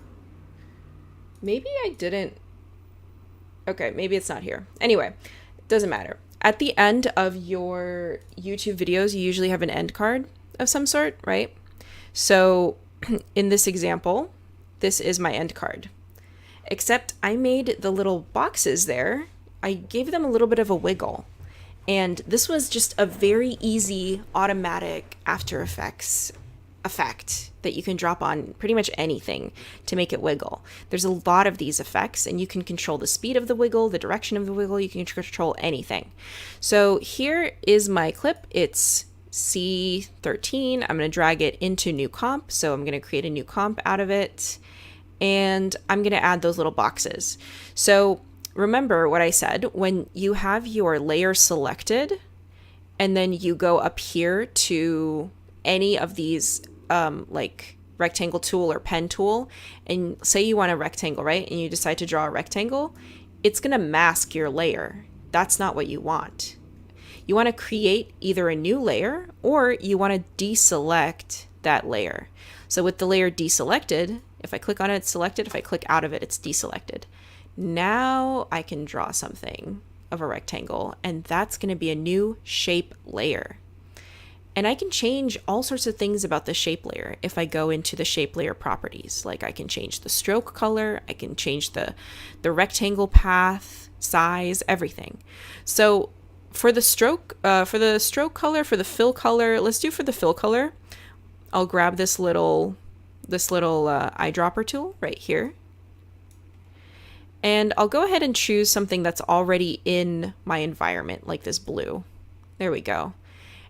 Maybe I didn't. Okay, maybe it's not here. Anyway, doesn't matter. At the end of your YouTube videos, you usually have an end card of some sort, right? So in this example, this is my end card. Except I made the little boxes there, I gave them a little bit of a wiggle. And this was just a very easy automatic After Effects effect that you can drop on pretty much anything to make it wiggle. There's a lot of these effects, and you can control the speed of the wiggle, the direction of the wiggle, you can control anything. So here is my clip. It's C13. I'm going to drag it into new comp. So I'm going to create a new comp out of it, and I'm going to add those little boxes. So remember what I said, when you have your layer selected and then you go up here to any of these like rectangle tool or pen tool, and say you want a rectangle, right? And you decide to draw a rectangle, it's going to mask your layer. That's not what you want. You want to create either a new layer or you want to deselect that layer. So with the layer deselected, if I click on it, it's selected. If I click out of it, it's deselected. Now I can draw something of a rectangle, and that's going to be a new shape layer. And I can change all sorts of things about the shape layer if I go into the shape layer properties. Like I can change the stroke color, I can change the rectangle path, size, everything. So for the stroke color, for the fill color, let's do for the fill color, I'll grab this little eyedropper tool right here. And I'll go ahead and choose something that's already in my environment, like this blue. There we go.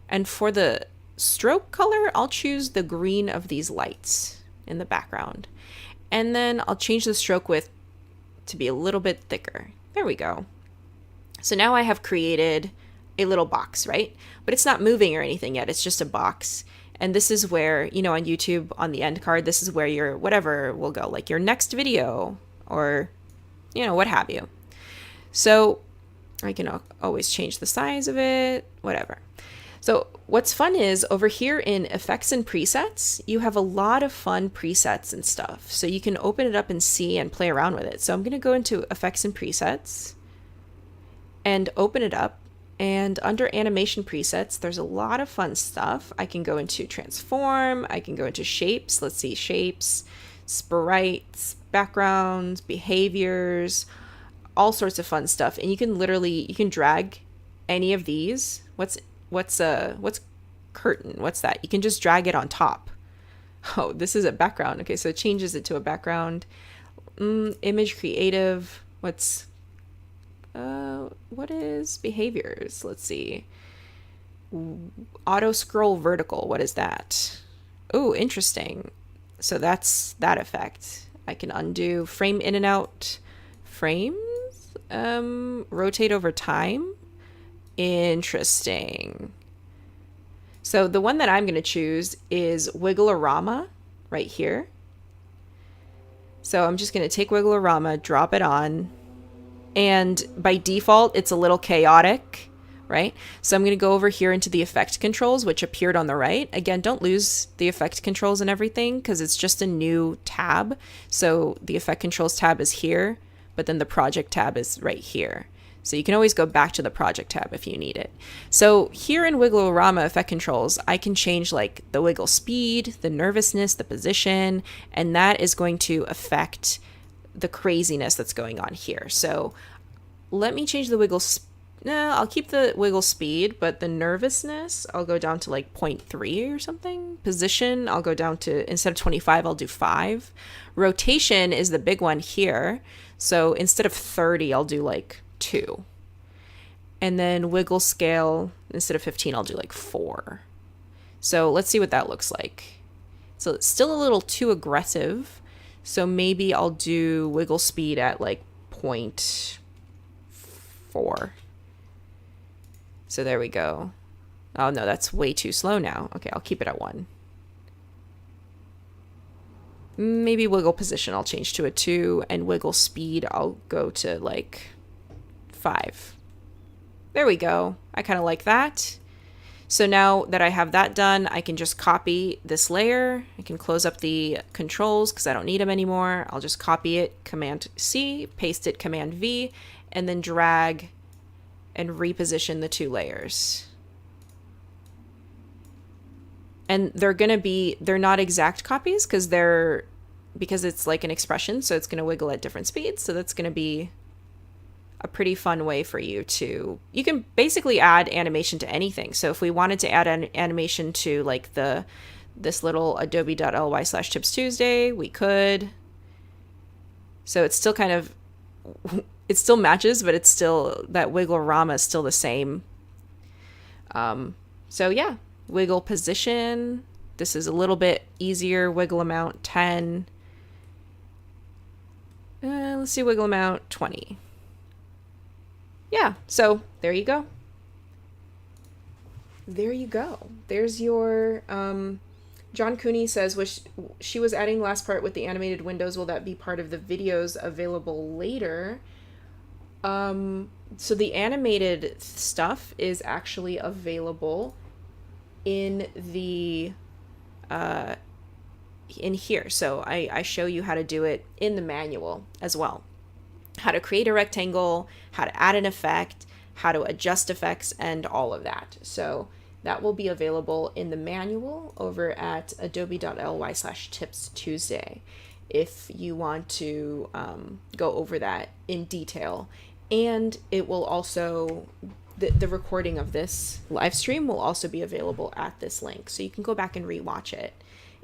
And for the stroke color, I'll choose the green of these lights in the background. And then I'll change the stroke width to be a little bit thicker. There we go. So now I have created a little box, right? But it's not moving or anything yet. It's just a box. And this is where, you know, on YouTube, on the end card, this is where your whatever will go, like your next video or, you know, what have you. So I can always change the size of it, whatever. So what's fun is over here in effects and presets, you have a lot of fun presets and stuff. So you can open it up and see and play around with it. So I'm going to go into effects and presets and open it up. And under animation presets, there's a lot of fun stuff. I can go into transform. I can go into shapes. Let's see, shapes, sprites, backgrounds, behaviors, all sorts of fun stuff. And you can drag any of these. What's curtain? What's that? You can just drag it on top. Oh, this is a background. Okay, so it changes it to a background. Image creative. What is behaviors? Let's see. Auto scroll vertical. What is that? Oh, interesting. So that's that effect. I can undo frame in and out frames. Rotate over time. Interesting. So the one that I'm going to choose is Wigglerama right here. So I'm just going to take Wigglerama, drop it on, and by default, it's a little chaotic, right? So I'm going to go over here into the effect controls, which appeared on the right. Again, don't lose the effect controls and everything because it's just a new tab. So the effect controls tab is here, but then the project tab is right here. So you can always go back to the project tab if you need it. So here in Wigglorama effect controls, I can change like the wiggle speed, the nervousness, the position, and that is going to affect the craziness that's going on here. So let me change the wiggle I'll keep the wiggle speed, but the nervousness, I'll go down to like 0.3 or something. Position, I'll go down to, instead of 25, I'll do 5. Rotation is the big one here. So instead of 30, I'll do like 2. And then wiggle scale, instead of 15, I'll do like 4. So let's see what that looks like. So it's still a little too aggressive. So maybe I'll do wiggle speed at like 0.4. So there we go. Oh no, that's way too slow now. Okay, I'll keep it at 1. Maybe wiggle position I'll change to a 2, and wiggle speed I'll go to like 5. There we go. I kind of like that. So now that I have that done, I can just copy this layer. I can close up the controls because I don't need them anymore. I'll just copy it, Command C, paste it, Command V, and then drag and reposition the 2 layers. And they're not exact copies because it's like an expression, so it's going to wiggle at different speeds. So that's going to be a pretty fun way for you can basically add animation to anything. So if we wanted to add an animation to like this little adobe.ly/tipstuesday, we could. So it's still kind of, it still matches, but it's still, that Wigglorama is still the same. So yeah, wiggle position. This is a little bit easier. Wiggle amount 10. Let's see, wiggle amount 20. Yeah, so there you go. There you go. There's your, John Cooney says, she was adding the last part with the animated windows. Will that be part of the videos available later? So the animated stuff is actually available in the, in here. So I show you how to do it in the manual as well. How to create a rectangle, how to add an effect, how to adjust effects, and all of that. So that will be available in the manual over at adobe.ly/tipstuesday if you want to go over that in detail. And it will also, the recording of this live stream will also be available at this link. So you can go back and rewatch it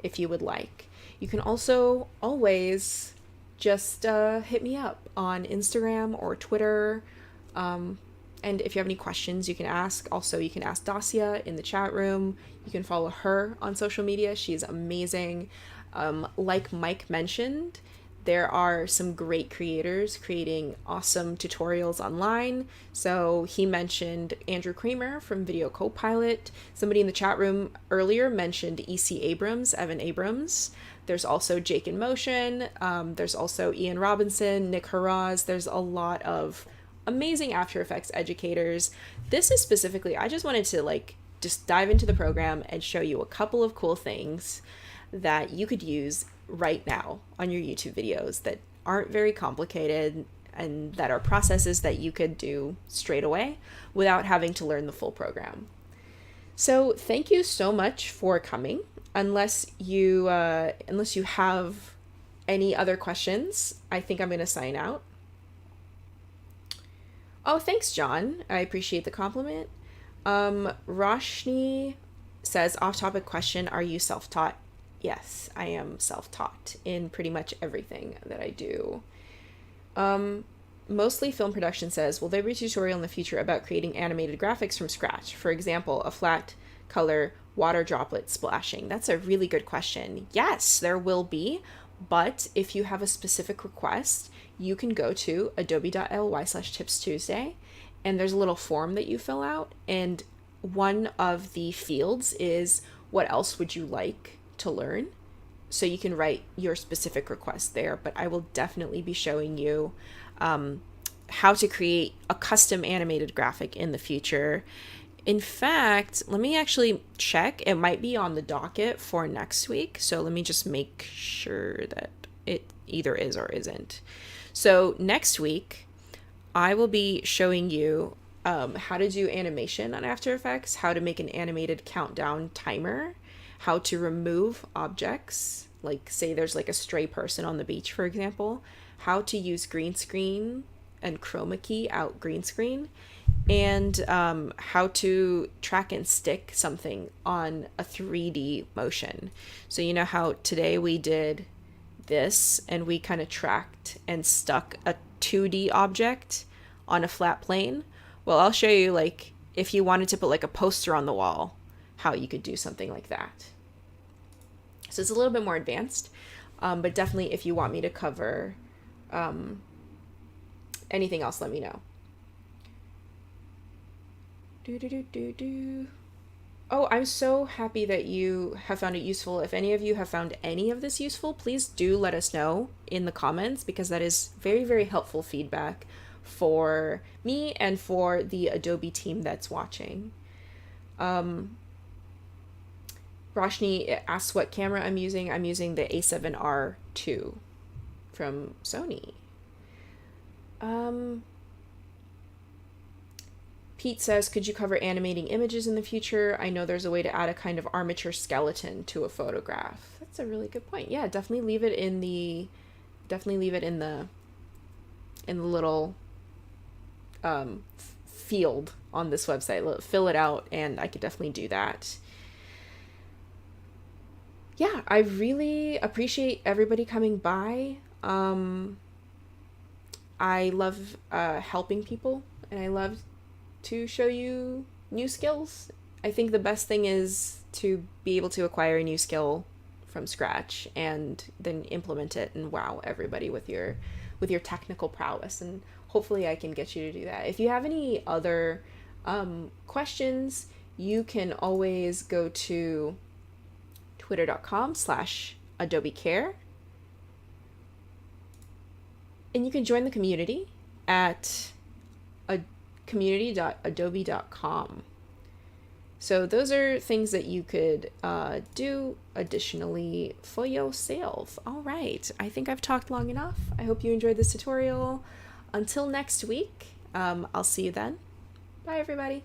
if you would like. You can also always just hit me up on Instagram or Twitter. And if you have any questions, you can ask. Also, you can ask Dacia in the chat room. You can follow her on social media. She's amazing. Like Mike mentioned, there are some great creators creating awesome tutorials online. So he mentioned Andrew Kramer from Video Copilot. Somebody in the chat room earlier mentioned Evan Abrams. There's also Jake in Motion. There's also Ian Robinson, Nick Haraz. There's a lot of amazing After Effects educators. This is specifically, I just wanted to just dive into the program and show you a couple of cool things that you could use right now on your YouTube videos that aren't very complicated and that are processes that you could do straight away without having to learn the full program. So thank you so much for coming. Unless you have any other questions, I think I'm going to sign out. Oh, thanks, John. I appreciate the compliment. Roshni says, off-topic question, are you self-taught? Yes, I am self-taught in pretty much everything that I do. Mostly Film Production says, will there be a tutorial in the future about creating animated graphics from scratch? For example, a flat color water droplet splashing. That's a really good question. Yes, there will be, but if you have a specific request, you can go to adobe.ly/tipstuesday, and there's a little form that you fill out, and one of the fields is what else would you like to learn? So you can write your specific request there, but I will definitely be showing you how to create a custom animated graphic in the future. In fact, let me actually check. It might be on the docket for next week. So let me just make sure that it either is or isn't. So next week, I will be showing you how to do animation on After Effects, how to make an animated countdown timer, how to remove objects, like say there's like a stray person on the beach, for example, how to use green screen and chroma key out green screen, and how to track and stick something on a 3D motion. So you know how today we did this and we kind of tracked and stuck a 2D object on a flat plane? Well, I'll show you, like, if you wanted to put like a poster on the wall, how you could do something like that. So it's a little bit more advanced, but definitely if you want me to cover anything else, let me know. Oh, I'm so happy that you have found it useful. If any of you have found any of this useful, please do let us know in the comments, because that is very, very helpful feedback for me and for the Adobe team that's watching. Roshni asks what camera I'm using. I'm using the A7R II from Sony. Pete says, could you cover animating images in the future? I know there's a way to add a kind of armature skeleton to a photograph. That's a really good point. Yeah, definitely leave it in the little field on this website. Fill it out, and I could definitely do that. Yeah, I really appreciate everybody coming by. I love helping people, and I love to show you new skills. I think the best thing is to be able to acquire a new skill from scratch and then implement it and wow everybody with your technical prowess, and hopefully I can get you to do that. If you have any other questions, you can always go to twitter.com/AdobeCare, and you can join the community at community.adobe.com. So those are things that you could do additionally for yourself. All right, I think I've talked long enough. I hope you enjoyed this tutorial. Until next week, I'll see you then. Bye, everybody.